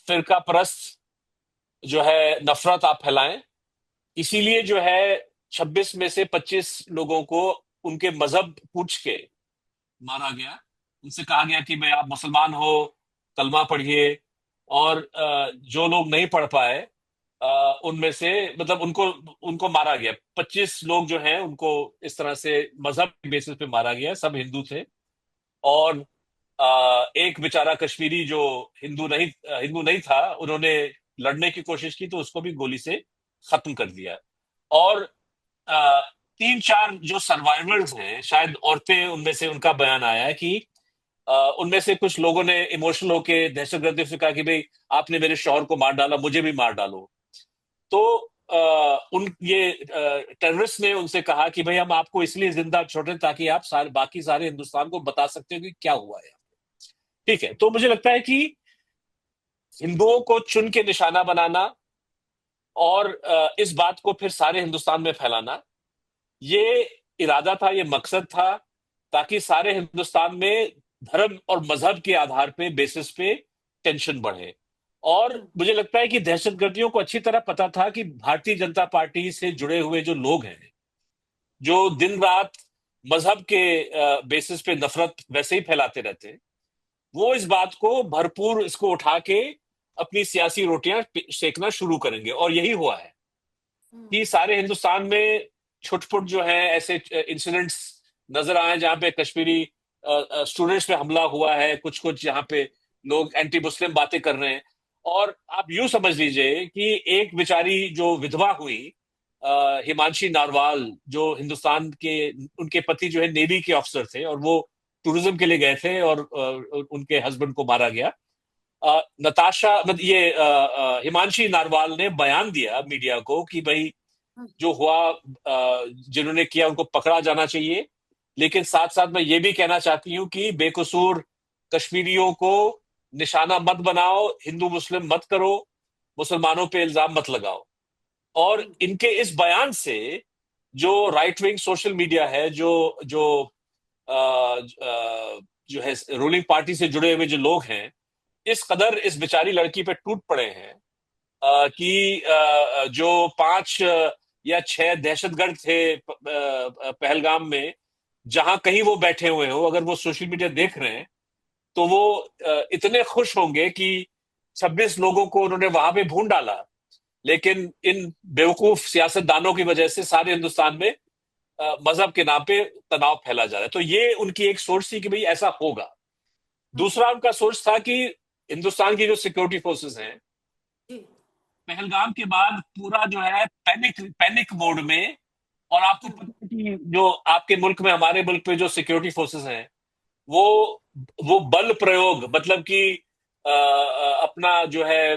फिरका परस्त जो है नफरत आप फैलाएं, इसीलिए जो है 26 में से 25 लोगों को उनके मजहब पूछ के मारा गया। उनसे कहा गया कि भाई आप मुसलमान हो, कलमा पढ़िए। और जो लोग नहीं पढ़ पाए, उनमें से मतलब उनको उनको मारा गया। 25 लोग जो हैं उनको इस तरह से मजहब के बेसिस पे मारा गया, सब हिंदू थे। और एक बेचारा कश्मीरी जो हिंदू नहीं था, उन्होंने लड़ने की कोशिश की तो उसको भी गोली से खत्म कर दिया। और अ, तीन चार जो सर्वाइवर्स हैं, शायद औरतें उनमें से, उनका बयान आया है कि उनमें से कुछ लोगों ने इमोशनल होके दहशतगर्दी से कहा कि भाई आपने मेरे शौहर को मार डाला, मुझे भी मार डालो। तो उन ये टेररिस्ट ने उनसे कहा कि भाई हम आपको इसलिए जिंदा छोड़ रहे हैं ताकि आप बाकी सारे हिंदुस्तान को बता सकते हो कि क्या हुआ है। ठीक है, तो मुझे लगता है कि हिंदुओं को चुन के निशाना बनाना और इस बात को फिर सारे हिंदुस्तान में फैलाना, ये इरादा था, ये मकसद था, ताकि सारे हिंदुस्तान में धर्म और मजहब के आधार पे, बेसिस पे टेंशन बढ़े। और मुझे लगता है कि दहशतगर्दियों को अच्छी तरह पता था कि भारतीय जनता पार्टी से जुड़े हुए जो लोग हैं, जो दिन रात मजहब के बेसिस पे नफरत वैसे ही फैलाते रहते हैं, वो इस बात को भरपूर इसको उठा के अपनी सियासी रोटियां सेकना शुरू करेंगे। और यही हुआ है कि सारे हिंदुस्तान में छुटपुट जो है ऐसे इंसिडेंट्स नजर आए, जहां पे कश्मीरी स्टूडेंट्स पे हमला हुआ है, कुछ कुछ यहाँ पे लोग एंटी मुस्लिम बातें कर रहे हैं। और आप यूं समझ लीजिए कि एक बेचारी जो विधवा हुई, हिमांशी नारवाल, जो हिंदुस्तान के, उनके पति जो है नेवी के ऑफिसर थे और वो टूरिज्म के लिए गए थे, और उनके हस्बैंड को मारा गया। नताशा मतलब ये हिमांशी नारवाल ने बयान दिया मीडिया को कि भाई जो हुआ, जिन्होंने किया उनको पकड़ा जाना चाहिए। लेकिन साथ साथ मैं ये भी कहना चाहती हूँ कि बेकसूर कश्मीरियों को निशाना मत बनाओ, हिंदू मुस्लिम मत करो, मुसलमानों पे इल्जाम मत लगाओ। और इनके इस बयान से जो राइट विंग सोशल मीडिया है, जो जो जो है रूलिंग पार्टी से जुड़े हुए जो लोग हैं, इस कदर इस बेचारी लड़की पे टूट पड़े हैं कि जो 5 या 6 दहशतगर्द थे पहलगाम में, जहां कहीं वो बैठे हुए हो, अगर वो सोशल मीडिया देख रहे हैं, तो वो इतने खुश होंगे कि 26 लोगों को उन्होंने वहां पे भून डाला। लेकिन इन बेवकूफ सियासतदानों की वजह से सारे हिंदुस्तान में मजहब के नाम पे तनाव फैला जा रहा है। तो ये उनकी एक सोच थी कि भाई ऐसा होगा। दूसरा उनका सोच था कि हिंदुस्तान की जो सिक्योरिटी फोर्सेस हैं, जी। पहलगाम के बाद पूरा जो है पैनिक पैनिक मोड में। और आपको हम्म। पता है कि जो आपके मुल्क में, हमारे मुल्क में जो सिक्योरिटी फोर्सेस हैं, वो वो बल प्रयोग, मतलब कि अपना जो है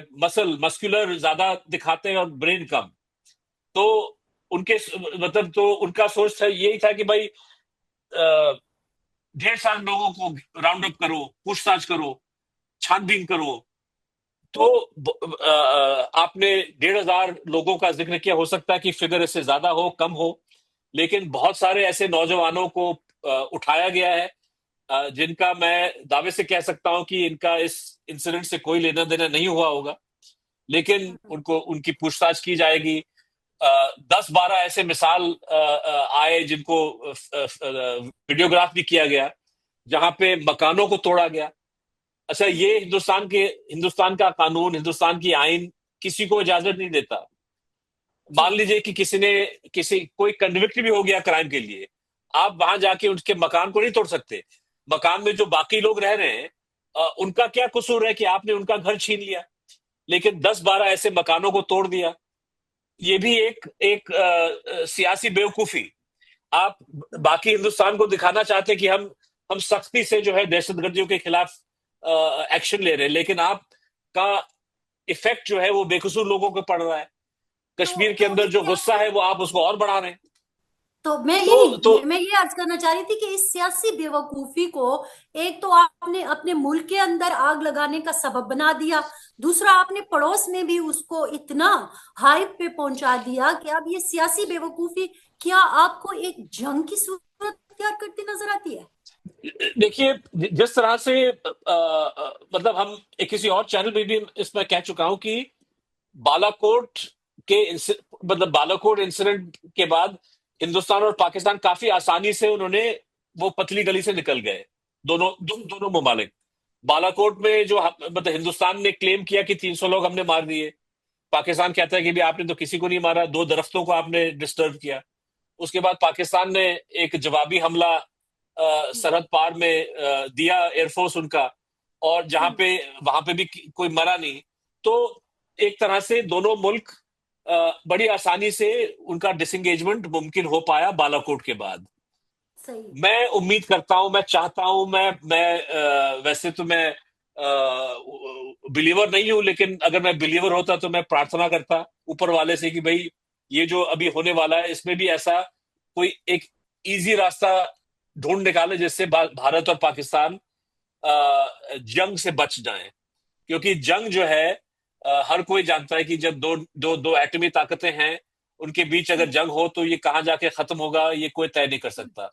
मस्कुलर ज्यादा दिखाते हैं और ब्रेन कम। तो उनके मतलब तो उनका सोच था, यही था कि भाई ढेर सारे लोगों को राउंड अप करो, पूछताछ करो, छानबीन करो। तो आपने 1,500 लोगों का जिक्र किया, हो सकता है कि फिगर इससे ज्यादा हो, कम हो, लेकिन बहुत सारे ऐसे नौजवानों को उठाया गया है जिनका मैं दावे से कह सकता हूं कि इनका इस इंसिडेंट से कोई लेना देना नहीं हुआ होगा, लेकिन उनको उनकी पूछताछ की जाएगी। 10-12 ऐसे मिसाल आए जिनको वीडियोग्राफ भी किया गया, जहां पे मकानों को तोड़ा गया। अच्छा, ये हिंदुस्तान का कानून, हिंदुस्तान की आइन किसी को इजाजत नहीं देता। मान जी। लीजिए कि किसी कोई कन्विक्ट भी हो गया क्राइम के लिए, आप वहां जाके उसके मकान को नहीं तोड़ सकते। मकान में जो बाकी लोग रह रहे हैं, उनका क्या कसूर है कि आपने उनका घर छीन लिया? लेकिन 10-12 ऐसे मकानों को तोड़ दिया। ये भी एक एक सियासी बेवकूफी। आप बाकी हिंदुस्तान को दिखाना चाहते हैं कि हम सख्ती से जो है दहशतगर्दियों के खिलाफ एक्शन ले रहे हैं, लेकिन आपका इफेक्ट जो है वो बेकसूर लोगों को पड़ रहा है। कश्मीर के तो अंदर जो इसमें गुस्सा है वो आप उसको और बढ़ा रहे हैं। तो मैं तो यही तो मैं ये अर्ज करना चाह रही थी कि इस सियासी बेवकूफी को, एक तो आपने अपने मुल्क के अंदर आग लगाने का सबब बना दिया, दूसरा आपने पड़ोस में भी उसको इतना हाइप पे पहुंचा दिया कि अब ये सियासी बेवकूफी क्या आपको एक जंग की सूरत इख्तियार करती नजर आती है? देखिए, जिस तरह से मतलब हम किसी और चैनल में भी इसमें कह चुका हूं कि बालाकोट मतलब बालाकोट इंसिडेंट के बाद हिंदुस्तान और पाकिस्तान काफी आसानी से उन्होंने वो पतली गली से निकल गए। दोनों ममालिक। बालाकोट में जो मतलब हिंदुस्तान ने क्लेम किया कि 300 लोग हमने मार दिए, पाकिस्तान कहता है कि भी आपने तो किसी को नहीं मारा, 2 दरख्तों को आपने डिस्टर्ब किया। उसके बाद पाकिस्तान ने एक जवाबी हमला हम्म। सरहद पार में दिया, एयरफोर्स उनका, और जहां हम्म। पे वहां पे भी कोई मरा नहीं। तो एक तरह से दोनों मुल्क बड़ी आसानी से उनका डिसंगेजमेंट मुमकिन हो पाया बालाकोट के बाद। सही। मैं उम्मीद करता हूं, मैं चाहता हूं, मैं वैसे तो मैं बिलीवर नहीं हूं, लेकिन अगर मैं बिलीवर होता तो मैं प्रार्थना करता ऊपर वाले से कि भाई ये जो अभी होने वाला है इसमें भी ऐसा कोई एक इजी रास्ता ढूंढ निकाले जिससे भारत और पाकिस्तान जंग से बच जाएं। क्योंकि जंग जो है, हर कोई जानता है कि जब दो दो दो एटमी ताकतें हैं, उनके बीच अगर हम्म। जंग हो तो ये कहाँ जाके खत्म होगा ये कोई तय नहीं कर हम्म। सकता।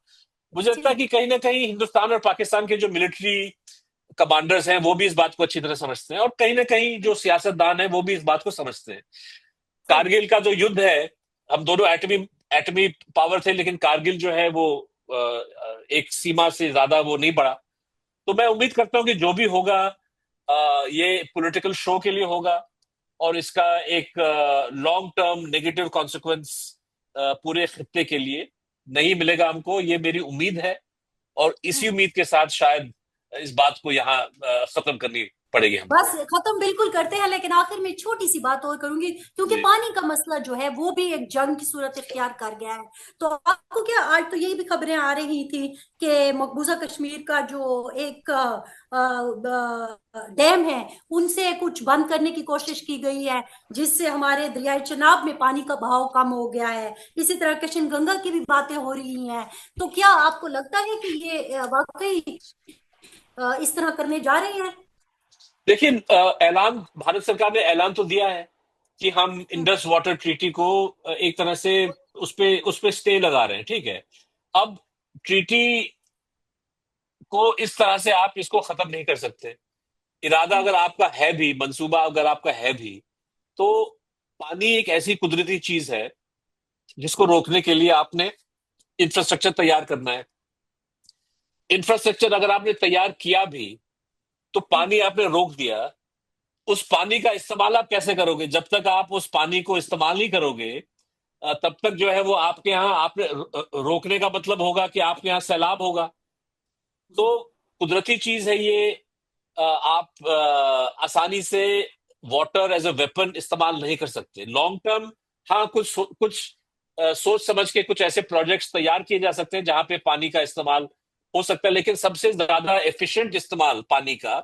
मुझे लगता है जी। कि कहीं ना कहीं हिंदुस्तान और पाकिस्तान के जो मिलिट्री कमांडर्स हैं वो भी इस बात को अच्छी तरह समझते हैं, और कहीं ना कहीं जो सियासतदान है वो भी इस बात को समझते हैं। सही। कारगिल का जो युद्ध है, हम दोनों एटमी एटमी पावर थे, लेकिन कारगिल जो है वो एक सीमा से ज्यादा वो नहीं बढ़ा। तो मैं उम्मीद करता हूँ कि जो भी होगा ये पॉलिटिकल शो के लिए होगा, और इसका एक लॉन्ग टर्म नेगेटिव कॉन्सिक्वेंस पूरे खित्ते के लिए नहीं मिलेगा हमको, ये मेरी उम्मीद है। और इसी हम्म। उम्मीद के साथ शायद इस बात को यहाँ खत्म करनी पड़ेगी बस हमको। खत्म बिल्कुल करते हैं, लेकिन आखिर में छोटी सी बात और करूंगी, क्योंकि जी। पानी का मसला जो है वो भी एक जंग की सूरत इख्तियार कर गया है। तो आपको क्या, आज तो यही भी खबरें आ रही थी कि मकबूजा कश्मीर का जो एक डैम है, उनसे कुछ बंद करने की कोशिश की गई है, जिससे हमारे दरियाई चनाब में पानी का बहाव कम हो गया है। इसी तरह किशन गंगा की भी बातें हो रही हैं। तो क्या आपको लगता है कि ये वाकई इस तरह करने जा रहे हैं? देखिए, ऐलान भारत सरकार ने ऐलान तो दिया है कि हम हम्म। इंडस वाटर ट्रीटी को एक तरह से उस पे स्टे लगा रहे हैं, ठीक है। अब ट्रीटी को इस तरह से आप इसको खत्म नहीं कर सकते। इरादा हम्म। अगर आपका है भी, मंसूबा अगर आपका है भी, तो पानी एक ऐसी कुदरती चीज है जिसको रोकने के लिए आपने इंफ्रास्ट्रक्चर तैयार करना है। इंफ्रास्ट्रक्चर अगर आपने तैयार किया भी, तो हम्म। पानी आपने रोक दिया, उस पानी का इस्तेमाल आप कैसे करोगे? जब तक आप उस पानी को इस्तेमाल नहीं करोगे, तब तक जो है वो आपके यहाँ आपने रोकने का मतलब होगा कि आपके यहाँ सैलाब होगा। तो जी। कुदरती चीज है ये। आप आसानी से वाटर एज अ वेपन इस्तेमाल नहीं कर सकते लॉन्ग टर्म। हाँ, कुछ सोच समझ के कुछ ऐसे प्रोजेक्ट्स तैयार किए जा सकते हैं जहां पे पानी का इस्तेमाल हो सकता है, लेकिन सबसे ज्यादा एफिशिएंट इस्तेमाल पानी का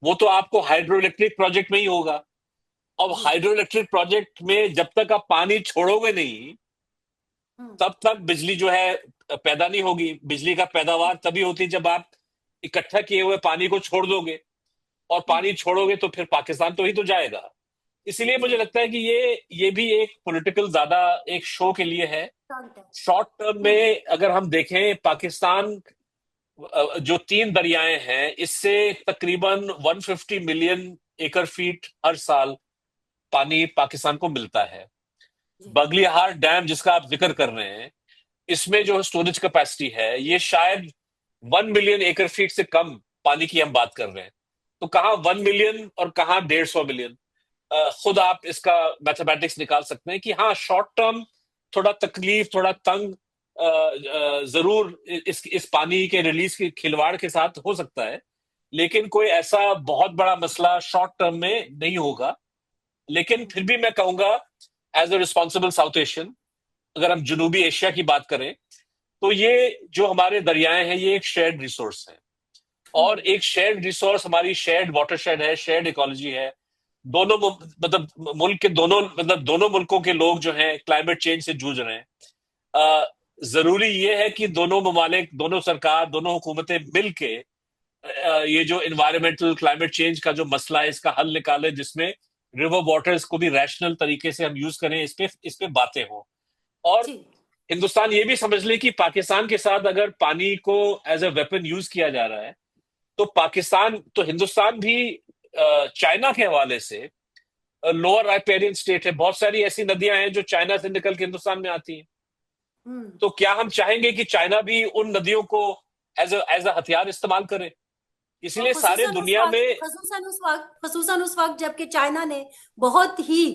वो तो आपको हाइड्रो इलेक्ट्रिक प्रोजेक्ट में ही होगा। अब जी। हाइड्रो इलेक्ट्रिक प्रोजेक्ट में जब तक आप पानी छोड़ोगे नहीं, हम्म। तब तक बिजली जो है पैदा नहीं होगी। बिजली का पैदावार तभी होती है जब आप इकट्ठा किए हुए पानी को छोड़ दोगे, और हम्म। पानी छोड़ोगे तो फिर पाकिस्तान तो ही तो जाएगा। इसीलिए जी। मुझे लगता है कि ये भी एक पॉलिटिकल ज्यादा एक शो के लिए है। शांत है। शॉर्ट टर्म हम्म। में अगर हम देखें, पाकिस्तान जो 3 दरियाएं हैं, इससे तकरीबन 150 मिलियन एकड़ फीट हर साल पानी पाकिस्तान को मिलता है। जी। बगलिहार डैम जिसका आप जिक्र कर रहे हैं, इसमें जो स्टोरेज कैपेसिटी है ये शायद 1 मिलियन एकड़ फीट से कम पानी की हम बात कर रहे हैं। तो कहाँ 1 मिलियन और कहाँ 150 मिलियन। खुद आप इसका मैथमेटिक्स निकाल सकते हैं कि हाँ, शॉर्ट टर्म थोड़ा तकलीफ, थोड़ा तंग जरूर इस पानी के रिलीज के खिलवाड़ के साथ हो सकता है, लेकिन कोई ऐसा बहुत बड़ा मसला शॉर्ट टर्म में नहीं होगा। लेकिन हम्म। फिर भी मैं कहूंगा, as a responsible South Asian, अगर हम जनूबी एशिया की बात करें, तो ये जो हमारे दरियाएं हैं ये एक शेयर्ड रिसोर्स है। और हम्म। एक शेयर्ड रिसोर्स हमारी शेयर्ड वाटरशेड है, शेयर्ड इकोलॉजी है। दोनों मतलब मुल्क के दोनों, मतलब दोनों मुल्कों के लोग जो हैं क्लाइमेट चेंज से जूझ रहे हैं। अ, जरूरी ये है कि दोनों ममालिक, दोनों सरकार, दोनों हुकूमतें मिलके ये जो इन्वायरमेंटल क्लाइमेट चेंज का जो मसला है इसका हल निकाले, जिसमें रिवर वाटर्स को भी रैशनल तरीके से हम यूज करें, इस पे बातें हों। और जी। हिंदुस्तान ये भी समझ ले कि पाकिस्तान के साथ अगर पानी को एज अ वेपन यूज किया जा रहा है, तो पाकिस्तान तो हिंदुस्तान भी चाइना के हवाले से लोअर राइपेरियन स्टेट है। बहुत सारी ऐसी नदियां हैं जो चाइना से निकल के हिंदुस्तान में आती हैं। हम्म। तो क्या हम चाहेंगे कि चाइना भी उन नदियों को एज अ हथियार इस्तेमाल करे? और इसीलिए सारे दुनिया में। खसूसन उस वक्त जबकि चाइना ने बहुत ही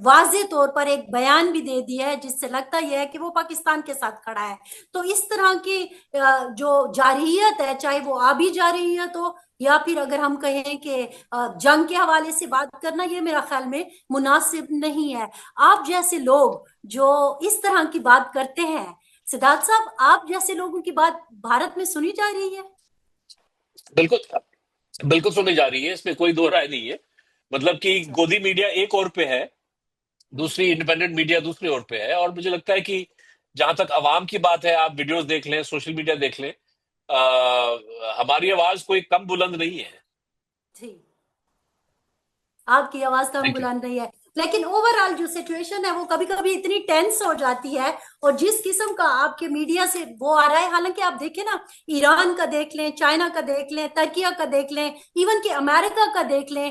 वाजे तौर पर एक बयान भी दे दिया है जिससे लगता यह है कि वो पाकिस्तान के साथ खड़ा है। तो इस तरह की जो जारहियत है, चाहे वो आबी जारहियत हो या फिर अगर हम कहें कि जंग के हवाले से बात करना, ये मेरा ख्याल में मुनासिब नहीं है। आप जैसे लोग जो इस तरह की बात करते हैं, सिद्धार्थ साहब, आप जैसे लोगों की बात भारत में सुनी जा रही है। बिल्कुल, बिल्कुल सुनी जा रही है, इसमें कोई दो राय नहीं है। मतलब कि अच्छा। गोदी मीडिया एक और पे है, हम्म। दूसरी इंडिपेंडेंट मीडिया दूसरी ओर पे है। और मुझे लगता है कि जहां तक अवाम की बात है, आप वीडियोस देख लें, सोशल मीडिया देख लें, हमारी आवाज कोई कम बुलंद नहीं है। जी। आपकी आवाज कम थैंक यू। बुलंद नहीं है, लेकिन ओवरऑल जो सिचुएशन है वो कभी कभी इतनी टेंस हो जाती है। और जिस किस्म का आपके मीडिया से वो आ रहा है, हालांकि आप देखें ना, ईरान का देख लें, चाइना का देख लें, तुर्किया का देख लें, इवन कि अमेरिका का देख लें,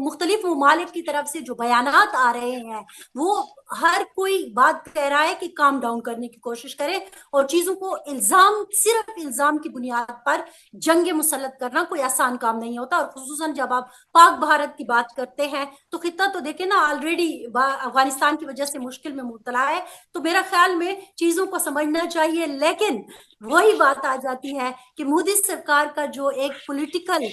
मुख्तलिफ ममालिक की तरफ से जो बयानात आ रहे हैं, वो हर कोई बात कह रहा है कि काम डाउन करने की कोशिश करें और चीजों को इल्जाम, सिर्फ इल्जाम की बुनियाद पर जंग मुसल्लत करना कोई आसान काम नहीं होता। और खुसूसन जब आप पाक भारत की बात करते हैं, तो खिता तो देखे ना, ऑलरेडी अफगानिस्तान की वजह से मुश्किल में मुब्तला है। तो मेरा ख्याल में चीजों को समझना चाहिए, लेकिन वही बात आ जाती है कि मोदी सरकार का जो एक पॉलिटिकल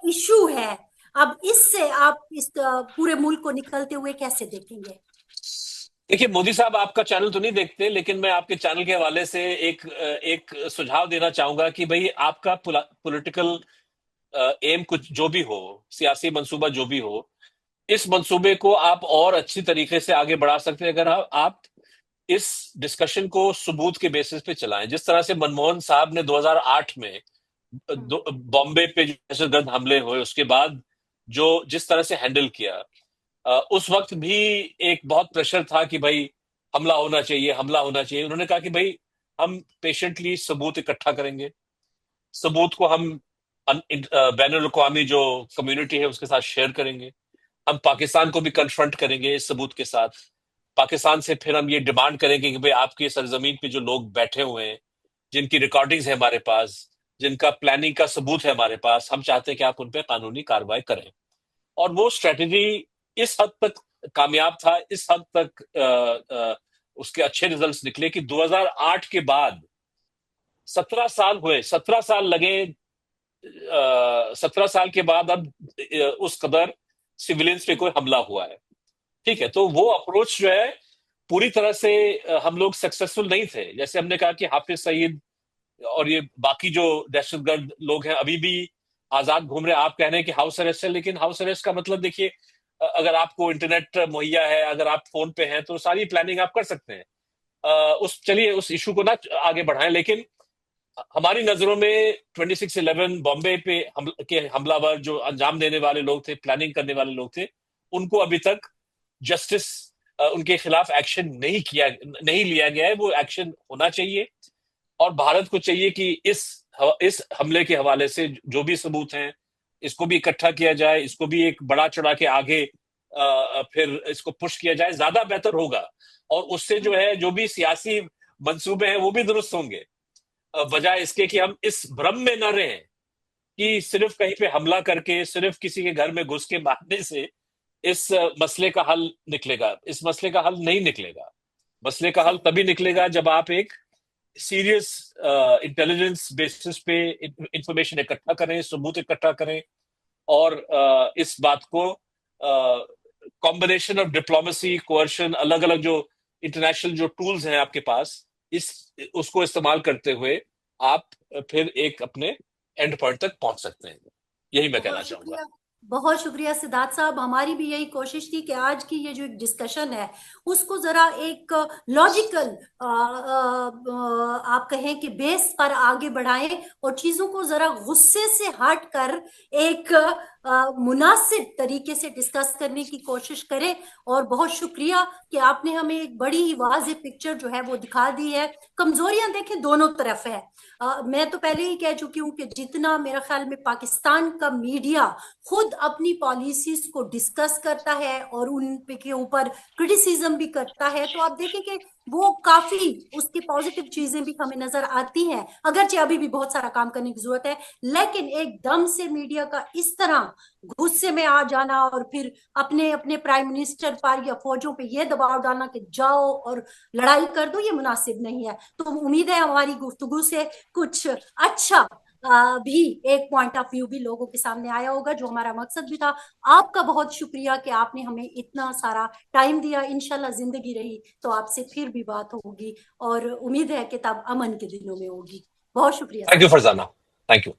इशू है, अब इससे आप इस पूरे मुल्क को निकलते हुए कैसे देखेंगे। देखिए, मोदी साहब आपका चैनल तो नहीं देखते, लेकिन मैं आपके चैनल के हवाले से एक सुझाव देना चाहूंगा कि भाई, आपका पॉलिटिकल एम कुछ जो भी हो, सियासी मंसूबा जो भी हो, इस मंसूबे को आप और अच्छी तरीके से आगे बढ़ा सकते हैं अगर आप इस डिस्कशन को सबूत के बेसिस पे चलाएं। जिस तरह से मनमोहन साहब ने 2008 में हम्म। बॉम्बे पे जो दहशतगर्द हमले हुए उसके बाद जो जिस तरह से हैंडल किया, उस वक्त भी एक बहुत प्रेशर था कि भाई हमला होना चाहिए, हमला होना चाहिए। उन्होंने कहा कि भाई, हम पेशेंटली सबूत इकट्ठा करेंगे, सबूत को हम बैन अवी जो कम्युनिटी है उसके साथ शेयर करेंगे, हम पाकिस्तान को भी कन्फ्रंट करेंगे इस सबूत के साथ। पाकिस्तान से फिर हम ये डिमांड करेंगे कि भाई, आपकी सरजमीन पे जो लोग बैठे हुए हैं, जिनकी रिकॉर्डिंग्स है हमारे पास, जिनका प्लानिंग का सबूत है हमारे पास, हम चाहते हैं कि आप उन पे कानूनी कार्रवाई करें। और वो स्ट्रेटेजी इस हद तक कामयाब था, इस हद तक उसके अच्छे रिजल्ट्स निकले कि 2008 के बाद 17 साल हुए, 17 साल लगे, 17 साल के बाद अब उस कदर सिविलियंस पे कोई हमला हुआ है। ठीक है, तो वो अप्रोच जो है पूरी तरह से हम लोग सक्सेसफुल नहीं थे। जैसे हमने कहा कि हाफिज सईद और ये बाकी जो दहशतगर्द लोग हैं अभी भी आजाद घूम रहे हैं। आप कह रहे हैं कि हाउस अरेस्ट है, लेकिन हाउस अरेस्ट का मतलब देखिए, अगर आपको इंटरनेट मुहैया है, अगर आप फोन पे हैं, तो सारी प्लानिंग आप कर सकते हैं। उस चलिए उस इशू को ना आगे बढ़ाएं, लेकिन हमारी नजरों में 26/11 बॉम्बे पे के हमलावर जो अंजाम देने वाले लोग थे, प्लानिंग करने वाले लोग थे, उनको अभी तक जस्टिस, उनके खिलाफ एक्शन नहीं लिया गया है। वो एक्शन होना चाहिए और भारत को चाहिए कि इस हमले के हवाले से जो भी सबूत हैं, इसको भी इकट्ठा किया जाए, इसको भी एक बड़ा चढ़ा के आगे फिर इसको पुश किया जाए, ज्यादा बेहतर होगा। और उससे जो है जो भी सियासी मंसूबे हैं वो भी दुरुस्त होंगे, बजाय इसके कि हम इस भ्रम में न रहें कि सिर्फ कहीं पे हमला करके, सिर्फ किसी के घर में घुस के मारने से इस मसले का हल निकलेगा। इस मसले का हल नहीं निकलेगा। मसले का हल तभी निकलेगा जब आप एक सीरियस इंटेलिजेंस बेसिस पे इंफॉर्मेशन इकट्ठा करें, सबूत इकट्ठा करें, और इस बात को कॉम्बिनेशन ऑफ डिप्लोमेसी, कोअर्शन, अलग अलग जो इंटरनेशनल जो टूल्स हैं आपके पास, इस उसको इस्तेमाल करते हुए आप फिर एक अपने एंड पॉइंट तक पहुंच सकते हैं। यही मैं कहना बहुत चाहूंगा। शुक्रिया, बहुत शुक्रिया सिद्धार्थ साहब। हमारी भी यही कोशिश थी कि आज की ये जो डिस्कशन है उसको जरा एक लॉजिकल आप कहें कि बेस पर आगे बढ़ाएं और चीजों को जरा गुस्से से हट कर एक मुनासिब तरीके से डिस्कस करने की कोशिश करें। और बहुत शुक्रिया कि आपने हमें एक बड़ी ही वाज़ेह पिक्चर जो है वो दिखा दी है। कमजोरियां देखें दोनों तरफ है। मैं तो पहले ही कह चुकी हूँ कि जितना मेरा ख्याल में पाकिस्तान का मीडिया खुद अपनी पॉलिसीज को डिस्कस करता है और उन पे के ऊपर क्रिटिसिज्म भी करता है, तो आप देखें कि वो काफी उसकी पॉजिटिव चीजें भी हमें नजर आती हैं। अगरचे अभी भी बहुत सारा काम करने की जरूरत है, लेकिन एकदम से मीडिया का इस तरह गुस्से में आ जाना और फिर अपने अपने प्राइम मिनिस्टर पर या फौजों पे ये दबाव डालना कि जाओ और लड़ाई कर दो, ये मुनासिब नहीं है। तो उम्मीद है हमारी गुफ्तगू से कुछ अच्छा भी एक पॉइंट ऑफ व्यू भी लोगों के सामने आया होगा, जो हमारा मकसद भी था। आपका बहुत शुक्रिया कि आपने हमें इतना सारा टाइम दिया। इंशाल्लाह जिंदगी रही तो आपसे फिर भी बात होगी और उम्मीद है कि तब अमन के दिनों में होगी। बहुत शुक्रिया thank you sir. Farzana. Thank you.